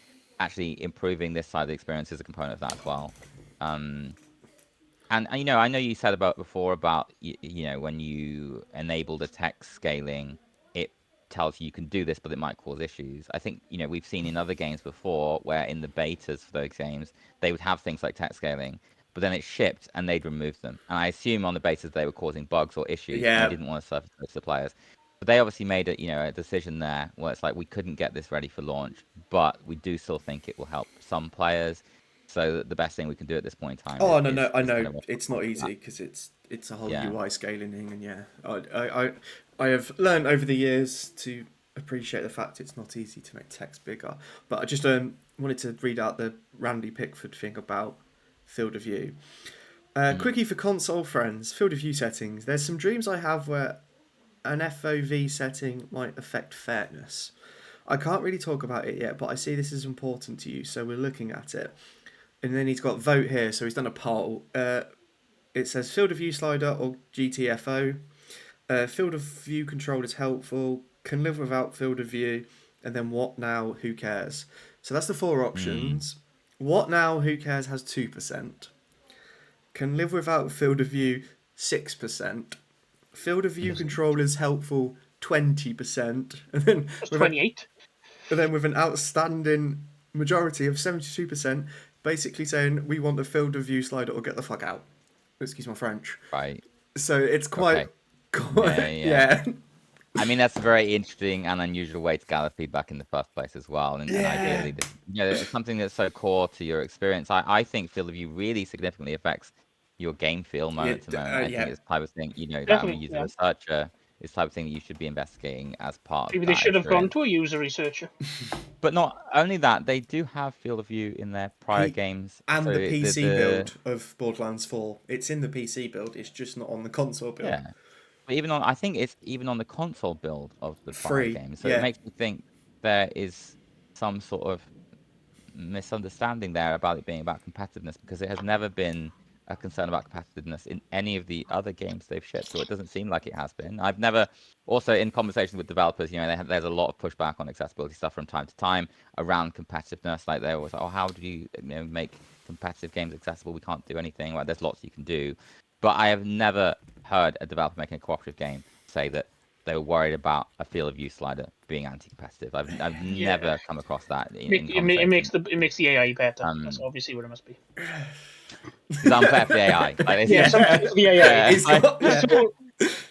actually improving this side of the experience is a component of that as well. And I know you said before about when you enable the text scaling, it tells you can do this, but it might cause issues. I think we've seen in other games before where in the betas for those games they would have things like text scaling, but then it shipped and they'd remove them. And I assume on the basis they were causing bugs or issues, and they didn't want to surface those to the players. But they obviously made a decision there where it's like we couldn't get this ready for launch, but we do still think it will help some players. So the best thing we can do at this point in time. I know it's not easy because it's a whole UI scaling thing, and I have learned over the years to appreciate the fact it's not easy to make text bigger. But I just wanted to read out the Randy Pickford thing about field of view. Quickie for console friends, field of view settings. There's some dreams I have where an FOV setting might affect fairness. I can't really talk about it yet, but I see this is important to you, so we're looking at it. And then he's got vote here, so he's done a poll. It says field of view slider or GTFO. Field of view control is helpful. Can live without field of view. And then what now? Who cares? So that's the four options. What now? Who cares? Has 2%. Can live without field of view 6%. Field of view control is helpful 20%. And then 28. And then with an outstanding majority of 72%. Basically saying we want the field of view slider or get the fuck out. Excuse my French. Right. So it's quite yeah. I mean, that's a very interesting and unusual way to gather feedback in the first place as well. And ideally, it's something that's so core to your experience. I think field of view really significantly affects your game feel moment to moment. I think it's the type of thing, that a user researcher, it's the type of thing that you should be investigating as part Maybe of they that should have gone experience. to a user researcher. But not only that, they do have field of view in their prior games. And so the PC build of Borderlands 4. It's in the PC build, it's just not on the console build. Yeah. But I think it's even on the console build of the prior game. So it makes me think there is some sort of misunderstanding there about it being about competitiveness, because it has never been a concern about competitiveness in any of the other games they've shipped, or it doesn't seem like it has been. I've never, also in conversations with developers, there's a lot of pushback on accessibility stuff from time to time around competitiveness. Like they're always like, oh, how do you make competitive games accessible. We can't do anything. Like, there's lots you can do, but I have never heard a developer making a cooperative game say that they were worried about a field of view slider being anti-competitive. I've Yeah. never come across that in It conversation. makes the AI better. That's obviously what it must be. It's unfair for the AI. Like, Yeah, sometimes the AI. It's got, yeah. So,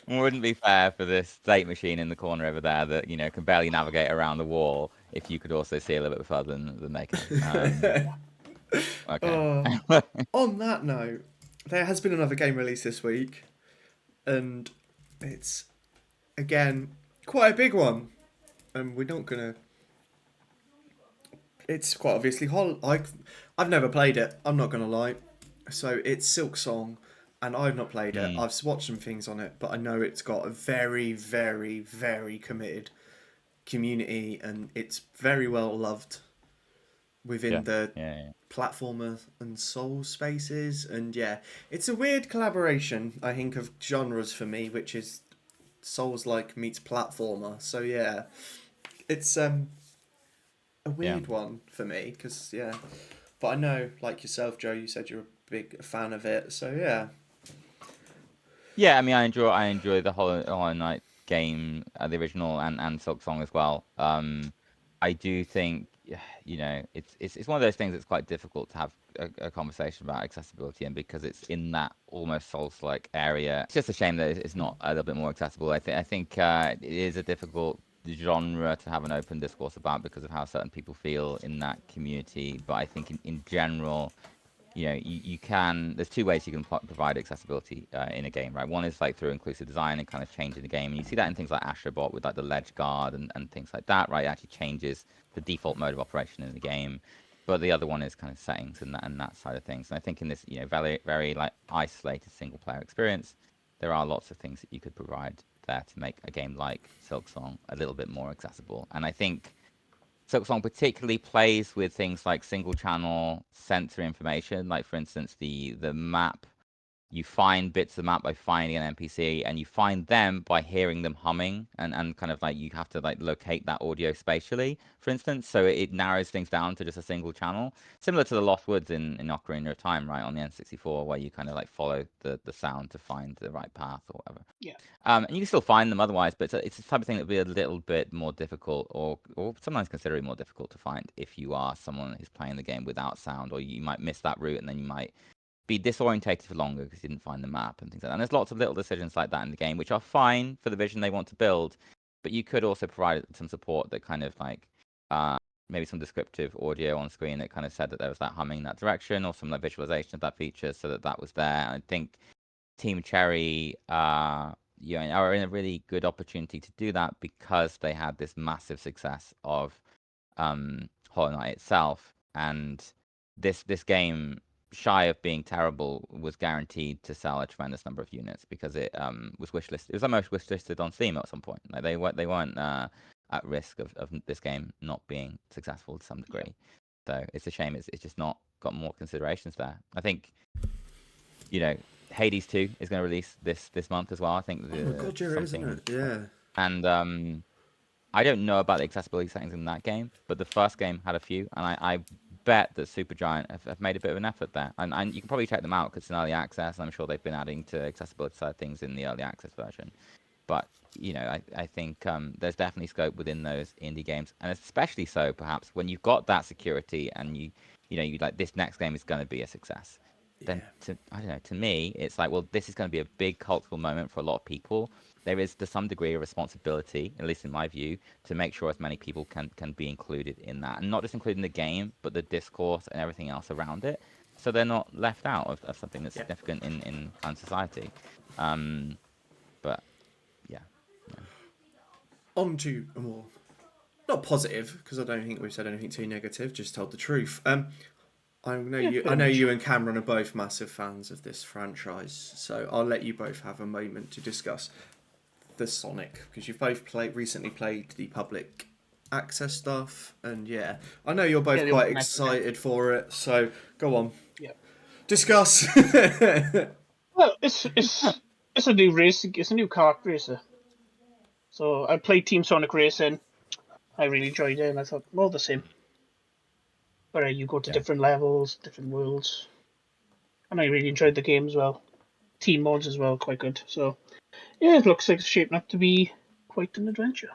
wouldn't be fair for this state machine in the corner over there that can barely navigate around the wall if you could also see a little bit further than they can. Okay. On that note, there has been another game released this week, and it's again quite a big one, and we're not gonna. It's quite obviously I've never played it. I'm not gonna lie. So it's Silk Song, and I've not played it. I've watched some things on it, but I know it's got a very, very, very committed community, and it's very well loved within the platformer and soul spaces. And yeah, it's a weird collaboration, I think, of genres for me, which is Souls-like meets platformer. So yeah, it's a weird one for me, because but I know, like yourself, Joe, you said you're a big fan of it, so yeah. Yeah, I mean, I enjoy the Hollow Knight game, the original, and Silk Song as well. I do think, it's one of those things that's quite difficult to have a conversation about accessibility, and because it's in that almost Souls-like area, it's just a shame that it's not a little bit more accessible. I think it is a difficult genre to have an open discourse about because of how certain people feel in that community. But I think in general, you can. There's two ways you can provide accessibility in a game, right? One is like through inclusive design and kind of changing the game, and you see that in things like Astrobot with like the ledge guard and things like that, right? It actually changes the default mode of operation in the game. But the other one is kind of settings and that side of things. And I think in this, very, very like isolated single player experience, there are lots of things that you could provide there to make a game like Silk Song a little bit more accessible. And I think Silksong particularly plays with things like single channel sensor information. Like, for instance, the map, you find bits of the map by finding an NPC, and you find them by hearing them humming, and kind of like you have to like locate that audio spatially, for instance. So it narrows things down to just a single channel, similar to the Lost Woods in Ocarina of Time, right, on the N64, where you kind of like follow the sound to find the right path or whatever. Yeah. And you can still find them otherwise, but it's the type of thing that would be a little bit more difficult, or sometimes considerably more difficult to find if you are someone who's playing the game without sound, or you might miss that route, and then you might be disorientated for longer because you didn't find the map and things like that. And there's lots of little decisions like that in the game, which are fine for the vision they want to build, but you could also provide some support that kind of like maybe some descriptive audio on screen that kind of said that there was that humming in that direction, or some like visualization of that feature so that was there. I think Team Cherry are in a really good opportunity to do that because they had this massive success of Hollow Knight itself, and this game, shy of being terrible, was guaranteed to sell a tremendous number of units because it was wishlisted. It was almost wishlisted on Steam at some point. Like, they weren't at risk of this game not being successful to some degree. So it's a shame. It's just not got more considerations there. I think Hades 2 is going to release this month as well. I think. Oh my god, yeah, isn't it? Yeah. And I don't know about the accessibility settings in that game, but the first game had a few, and I bet that Supergiant have made a bit of an effort there. And you can probably check them out because it's in early access, and I'm sure they've been adding to accessibility side of things in the early access version. But I think there's definitely scope within those indie games, and especially so perhaps when you've got that security and you like, this next game is going to be a success. Then I don't know. To me, it's like, well, this is going to be a big cultural moment for a lot of people. There is, to some degree, a responsibility, at least in my view, to make sure as many people can be included in that, and not just including the game, but the discourse and everything else around it, so they're not left out of something that's significant in kind of society. But yeah. On to a more, not positive, because I don't think we've said anything too negative, just told the truth. I know you and Cameron are both massive fans of this franchise, so I'll let you both have a moment to discuss the Sonic, because you've both recently played the public access stuff, and yeah, I know you're both quite excited for it, so go on. Yeah. Discuss. Well, it's a new race. It's a new kart racer. So I played Team Sonic Racing. I really enjoyed it, and I thought, more the same. where you go to Yeah. different levels, different worlds. And I really enjoyed the game as well. Team modes as well, quite good. So, yeah, it looks like it's shaping up to be quite an adventure.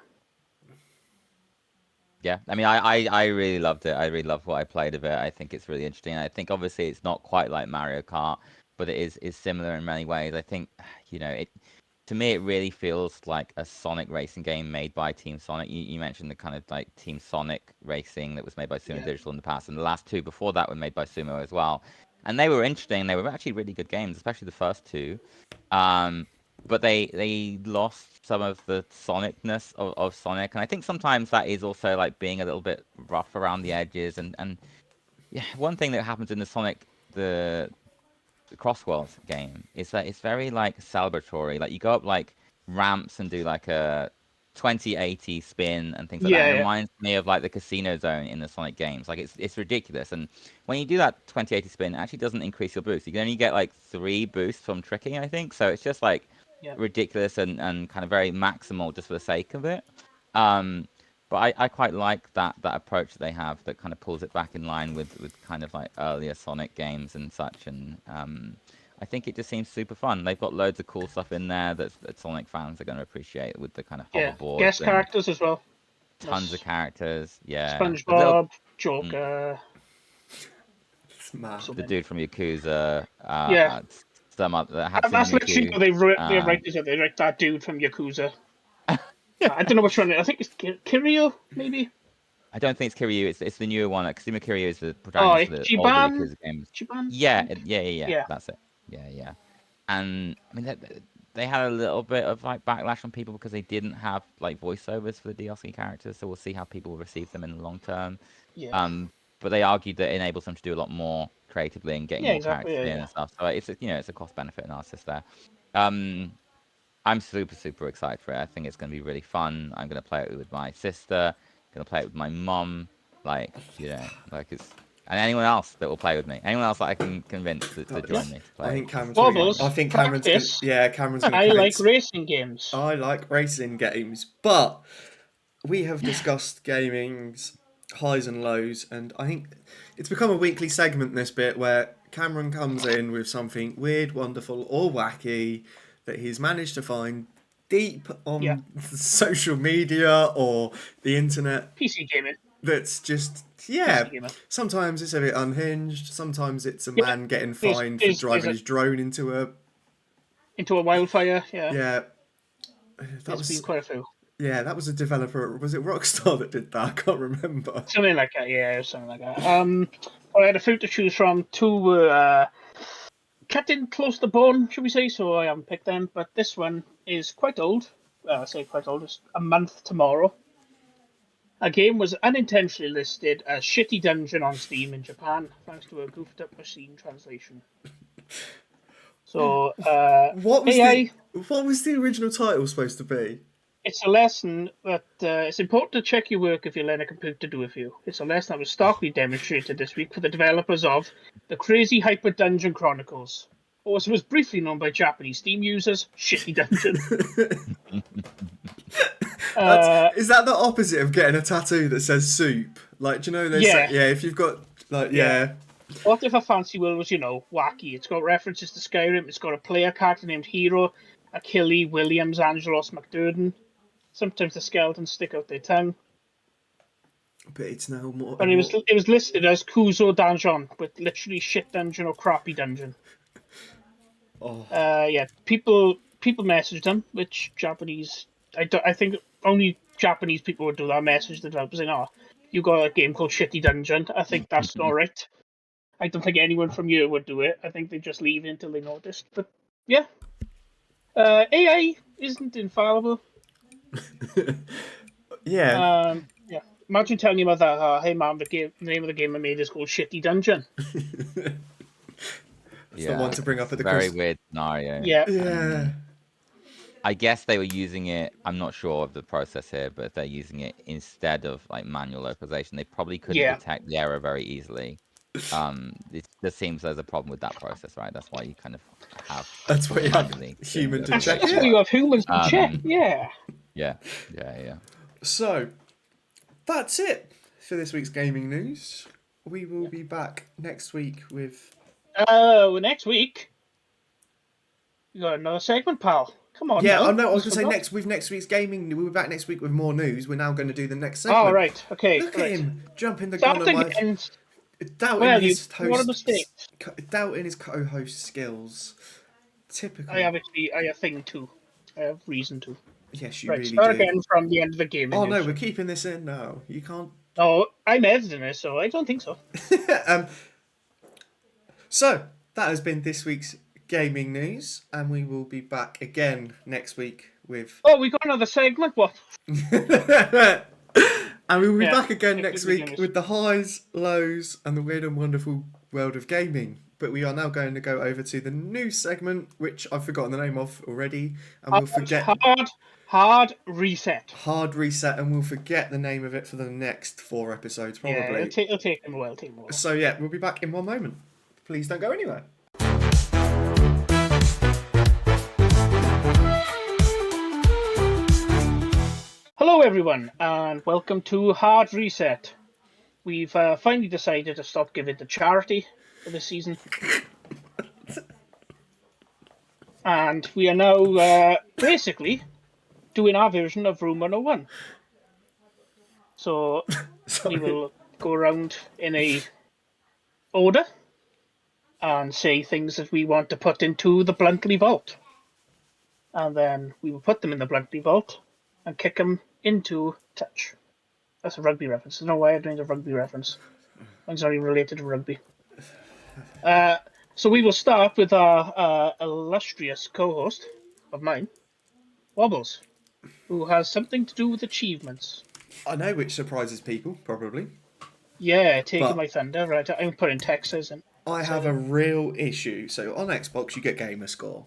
Yeah, I mean, I really loved it. I really loved what I played of it. I think it's really interesting. I think obviously it's not quite like Mario Kart, but it is similar in many ways. I think, it to me it really feels like a Sonic racing game made by Team Sonic. You mentioned the kind of like Team Sonic racing that was made by Sumo Digital in the past, and the last two before that were made by Sumo as well. And they were interesting. They were actually really good games, especially the first two. But they lost some of the sonicness of Sonic, and I think sometimes that is also like being a little bit rough around the edges. And yeah, one thing that happens in the Sonic the Crossworlds game is that it's very like celebratory. Like you go up like ramps and do like a 2080 spin and things like that. And it Yeah. reminds me of like the casino zone in the Sonic games. Like it's ridiculous. And when you do that 2080 spin, it actually doesn't increase your boost. You can only get like 3 boosts from tricking, I think. So it's just like Yeah. ridiculous and kind of very maximal just for the sake of it. Um, but I quite like that approach that they have that kind of pulls it back in line with kind of like earlier Sonic games and such. And I think it just seems super fun. They've got loads of cool stuff in there that Sonic fans are going to appreciate with the kind of Yeah. hoverboards Guest and characters as well. tons of characters. Yeah, SpongeBob, Joker. It's mad. So the many. dude from Yakuza, Yeah. some other That's Hatsune literally Miku. what they write this. They write that dude from Yakuza. I don't know which one. I think it's Kiryu, maybe. I don't think it's Kiryu. It's the newer one. Kazuma Kiryu is the Oh, protagonist of the older Chiban. Yakuza games. Chiban. Yeah, yeah. Yeah. That's it. Yeah. And I mean, they had a little bit of like backlash on people because they didn't have like voiceovers for the DLC characters. So we'll see how people receive them in the long term. Yeah. But they argued that it enables them to do a lot more creatively and getting Yeah. more Exactly. characters in Yeah. and stuff. So it's a cost benefit analysis there. I'm super excited for it. I think it's going to be really fun. I'm going to play it with my sister. Going to play it with my mum. Like it's and anyone else that will play with me. Anyone else that I can convince to join me to play. I think Cameron's Wobbles. I think Cameron's gonna, Practice. Cameron's gonna I like convince. racing games. I like racing games, but we have discussed gaming's highs and lows, and I think it's become a weekly segment, this bit, where Cameron comes in with something weird, wonderful, or wacky that he's managed to find deep on social media or the internet. PC gaming. That's just, PC gamer. sometimes it's a bit unhinged, sometimes it's a man getting fined for Is driving it his drone into a wildfire. Yeah. Yeah, There's been quite a few. Yeah, that was a developer. Was it Rockstar that did that? I can't remember. Something like that. Yeah, something like that. I had a few to choose from. Two were cut in close to the bone, should we say? So I haven't picked them. But this one is quite old. Well, I say quite old. It's a month tomorrow. A game was unintentionally listed as Shitty Dungeon on Steam in Japan, thanks to a goofed up machine translation. So, What was AI. What was the original title supposed to be? It's a lesson that it's important to check your work if you let a computer do it for you. It's a lesson that was starkly demonstrated this week for the developers of the Crazy Hyper Dungeon Chronicles, or as it was briefly known by Japanese Steam users, Shitty Dungeon. Is that the opposite of getting a tattoo that says soup? Like, do you know they say, if you've got, like, What if a fancy world was, wacky? It's got references to Skyrim, it's got a player character named Hero, Achille, Williams, Angelos, McDurden. Sometimes the skeletons stick out their tongue. But it's now more... But it was listed as Kuzo Dungeon, with literally shit dungeon or crappy dungeon. People messaged them, which Japanese... I think only Japanese people would do that, message the developers saying, you got a game called Shitty Dungeon. I think that's not right. I don't think anyone from here would do it. I think they just leave it until they noticed. But, yeah. AI isn't infallible. Imagine telling your mother, "Hey, mom, the name of the game I made is called Shitty Dungeon." The one to bring up at the very weird scenario. Yeah. I guess they were using it. I'm not sure of the process here, but if they're using it instead of like manual localization, they probably couldn't detect the error very easily. It just seems there's a problem with that process, right? That's why you kind of have. That's why you have human to check. That's why you have humans to check. Yeah. Yeah. So, that's it for this week's gaming news. we will be back next week with. Next week we got another segment, pal. Come on, Yeah, now. I know. I was going to say with next week's gaming. We'll be back next week with more news. We're now going to do the next segment. Oh, right. Okay. Look right. at him jumping the gun on Starting my. against. Doubting Well, his what a mistake. doubting his co-host skills. Typical. I have a thing to. I have reason to. Yes, you Right, really start do. again from the end of the game. Oh no, we're keeping this in now. You can't. No, I'm editing it, so I don't think so. So that has been this week's gaming news, and we will be back again next week with. Oh, we got another segment. What? And we will be back again next week with the highs, lows, and the weird and wonderful world of gaming. But we are now going to go over to the new segment, which I've forgotten the name of already, and we'll forget. Hard reset. Hard reset, and we'll forget the name of it for the next 4 episodes, probably. Yeah, it'll take them a while. So yeah, we'll be back in one moment. Please don't go anywhere. Hello, everyone, and welcome to Hard Reset. We've finally decided to stop giving to charity for this season. And we are now basically doing our version of Room 101. So we will go around in a order and say things that we want to put into the Bluntly Vault. And then we will put them in the Bluntly Vault and kick them into touch. That's a rugby reference. There's no way I'm doing a rugby reference. Mine's not even related to rugby. So we will start with our illustrious co-host of mine, Wobbles, who has something to do with achievements. I know, which surprises people, probably. Yeah, taking my thunder. Right, I'm putting Texas in. I have a real issue. So on Xbox, you get gamer score.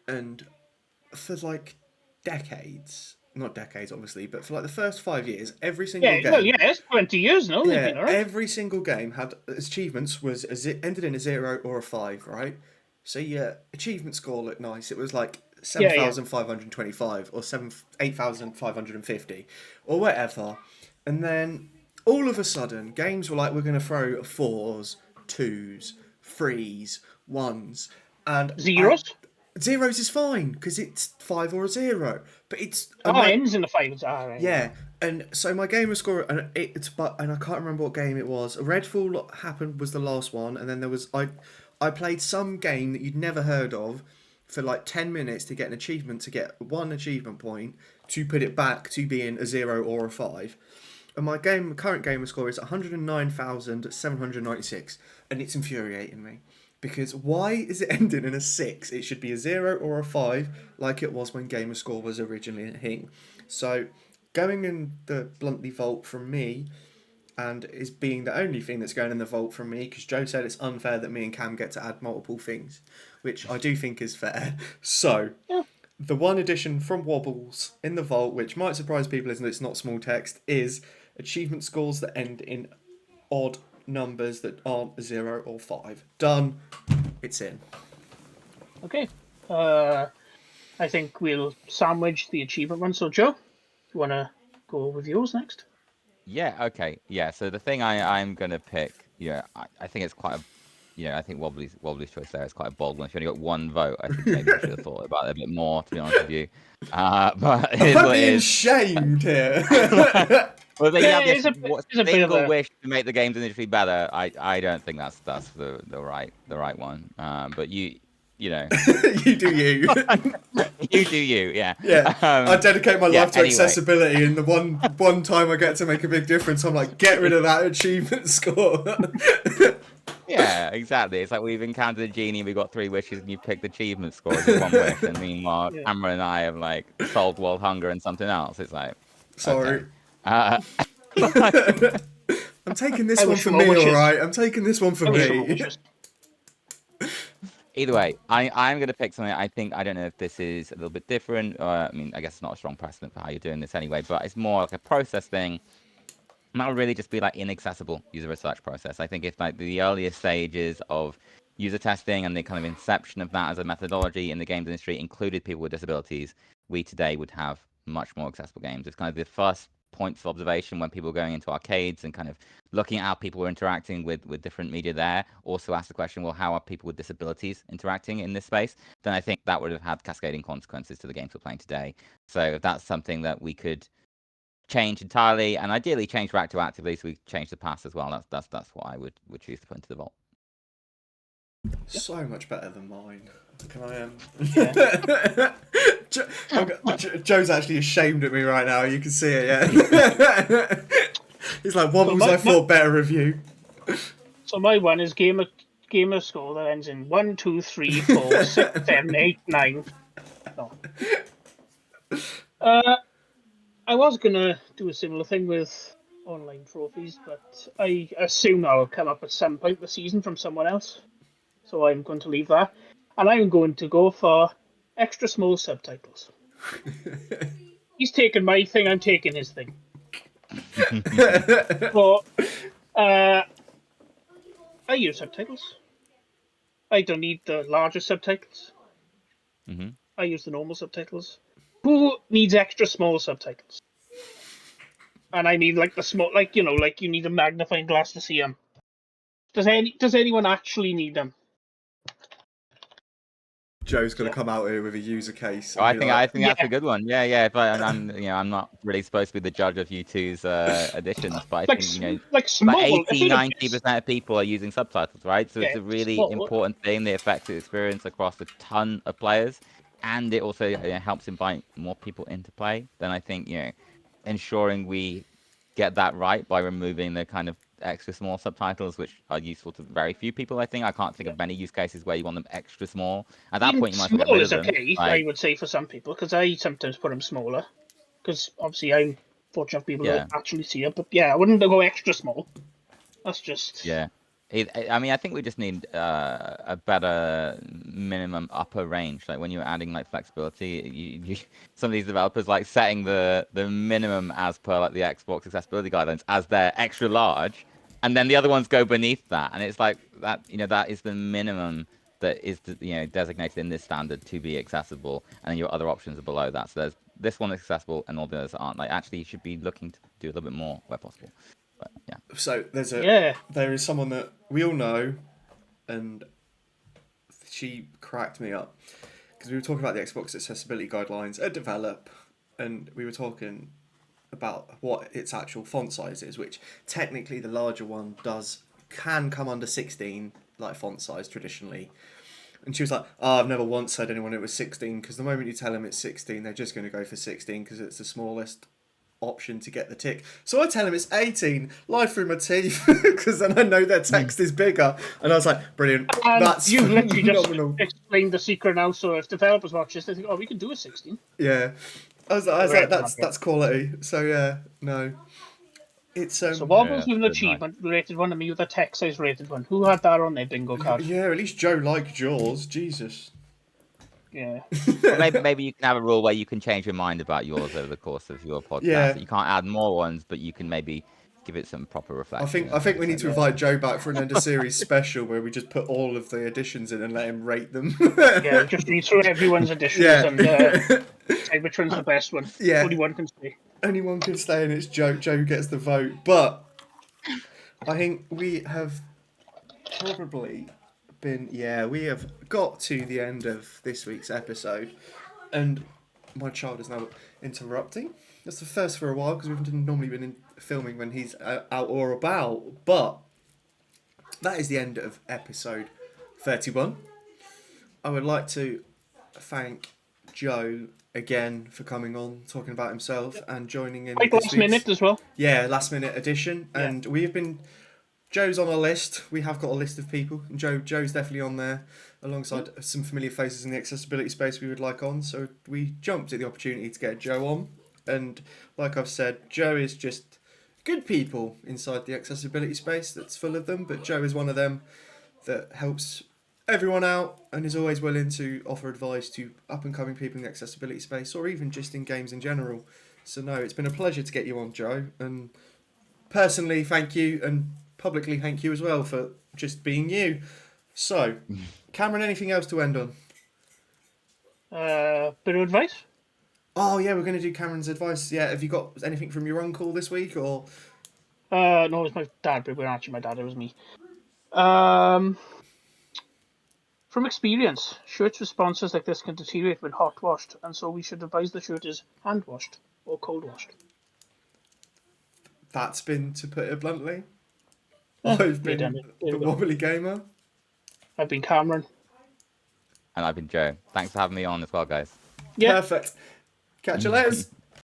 And for like decades, not decades obviously, but for like the first 5 years, every single game. Well, yeah, it's 20 years now. Yeah, been, right? every single game had achievements was ended in a 0 or a 5, right? So your achievement score looked nice. It was like 7,525 or 8,550 or whatever. And then all of a sudden, games were like, we're going to throw 4s, 2s, 3s, 1s, and zeros. Zeros is fine because it's 5 or a 0, but it's ends in the 5s. Right. Yeah, and so my gamer score, and I can't remember what game it was. Redfall happened was the last one, and then there was I played some game that you'd never heard of for like 10 minutes to get an achievement, to get 1 achievement point to put it back to being a 0 or a 5. And my current gamer score is 109,796, and it's infuriating me. Because why is it ending in a 6? It should be a 0 or a 5, like it was when Gamerscore was originally a thing. So, going in the Bluntly Vault from me, and is being the only thing that's going in the vault from me, because Joe said it's unfair that me and Cam get to add multiple things, which I do think is fair. So, the one addition from Wobbles in the vault, which might surprise people as it's not small text, is achievement scores that end in odd numbers that aren't 0 or 5. Done. It's in. Okay. I think we'll sandwich the achievement one. So, Joe, you want to go with yours next? Yeah, okay. Yeah, so the thing I'm going to pick, I think it's quite a, I think Wobbly's choice there is quite a bold one. If you only got 1 vote, I think maybe you should have thought about it a bit more, to be honest with you. But I'm being shamed here. Well, they have this single wish to make the games industry better. I don't think that's the right one. But you know, you do you. You do you. Yeah. Yeah. I dedicate my life to accessibility, and the one time I get to make a big difference, I'm like, get rid of that achievement score. Yeah, exactly. It's like we've encountered a genie, we've got 3 wishes, and you picked achievement scores with 1 wish, and meanwhile, Cameron and I have like solved world hunger and something else. It's like, sorry. Okay. I'm taking this one for me, alright? I'm taking this one for me. Either way, I'm going to pick something. I don't know if this is a little bit different. I mean, I guess it's not a strong precedent for how you're doing this anyway, but it's more like a process thing. And that would really just be like inaccessible user research process. I think if like the earliest stages of user testing and the kind of inception of that as a methodology in the games industry included people with disabilities, we today would have much more accessible games. It's kind of the first points of observation when people were going into arcades and kind of looking at how people were interacting with different media there. Also ask the question, well, how are people with disabilities interacting in this space? Then I think that would have had cascading consequences to the games we're playing today. So if that's something that we could change entirely, and ideally change retroactively, so we change the past as well. That's what I would choose to put into the vault. So much better than mine. Can I Yeah. Joe's actually ashamed at me right now. You can see it, yeah. He's like, Wobbles, I thought better of you. So my one is gamer score that ends in 1, 2, 3, 4, 6, 7, 8, 9. No. I was gonna do a similar thing with online trophies, but I assume I'll come up at some point this season from someone else. So I'm going to leave that. And I'm going to go for extra small subtitles. He's taking my thing, I'm taking his thing. So, I use subtitles. I don't need the larger subtitles. Mm-hmm. I use the normal subtitles. Who needs extra small subtitles? And I need like the small, like you need a magnifying glass to see them. Does anyone actually need them? Joe's gonna come out here with a user case. I think that's Yeah. a good one. Yeah. But I'm not really supposed to be the judge of you two's additions, but I think like small, 80-90% of people are using subtitles, right? So it's a really small. important thing. That affects the experience across a ton of players, and it also helps invite more people into play. Then I think ensuring we get that right by removing the kind of extra small subtitles, which are useful to very few people. I think I can't think of many use cases where you want them extra small. At that point, you might as well get Small rid is of them. okay, Like, I would say, for some people, because I sometimes put them smaller. Because obviously I'm fortunate enough people to actually see it. But yeah, I wouldn't go extra small. That's just I think we just need a better minimum upper range. Like when you're adding like flexibility, you some of these developers like setting the minimum as per like the Xbox accessibility guidelines as their extra large, and then the other ones go beneath that, and it's like that that is the minimum that is designated in this standard to be accessible, and then your other options are below that. So there's this one is accessible, and all the others aren't. Like actually, you should be looking to do a little bit more where possible. But yeah. So there is someone that we all know, and she cracked me up because we were talking about the Xbox accessibility guidelines at Develop, and we were talking about what its actual font size is, which technically the larger one can come under 16, like font size traditionally. And she was like, "Oh, I've never once heard anyone it was 16 because the moment you tell them it's 16, they're just going to go for 16 because it's the smallest option to get the tick." So I tell him it's 18, lie through my teeth, because then I know their text is bigger. And I was like, brilliant. And that's you literally phenomenal. just explained the secret now. So if developers watch this, they think, "Oh, we can do a 16." Yeah, I was like, that's quality. So yeah, no, it's So Wobbles with an good, achievement rated one, and me with a text size rated one. Who had that on their bingo card? Yeah, at least Joe liked Jaws. Jesus. Yeah. Well, maybe you can have a rule where you can change your mind about yours over the course of your podcast. Yeah. You can't add more ones, but you can maybe give it some proper reflection. I think we need to invite Joe back for an end of series special where we just put all of the editions in and let him rate them. Yeah, just read through everyone's editions and say which one's the best one. Yeah. Only one can stay. Anyone can stay, and it's Joe. Joe gets the vote. But I think we have probably we have got to the end of this week's episode, and my child is now interrupting. That's the first for a while because we've normally been filming when he's out or about. But that is the end of episode 31. I would like to thank Joe again for coming on, talking about himself and joining in. Like last minute as well. Yeah, last minute edition, and we have been. Joe's on our list. We have got a list of people. And Joe's definitely on there, alongside some familiar faces in the accessibility space we would like on. So we jumped at the opportunity to get Joe on. And like I've said, Joe is just good people inside the accessibility space that's full of them. But Joe is one of them that helps everyone out and is always willing to offer advice to up-and-coming people in the accessibility space, or even just in games in general. So no, it's been a pleasure to get you on, Joe. And personally, thank you, and publicly thank you as well for just being you. So, Cameron, anything else to end on? Bit of advice? Oh yeah, we're going to do Cameron's advice. Yeah, have you got anything from your uncle this week or? No, it was my dad, but it wasn't actually my dad. It was me. Um, from experience, shirts with sponsors like this can deteriorate when hot washed, and so we should advise the shirt is hand washed or cold washed. That's been, to put it bluntly. There I've you been the go. Wobbly Gamer. I've been Cameron. And I've been Joe. Thanks for having me on as well, guys. Yeah. Perfect. Catch you later.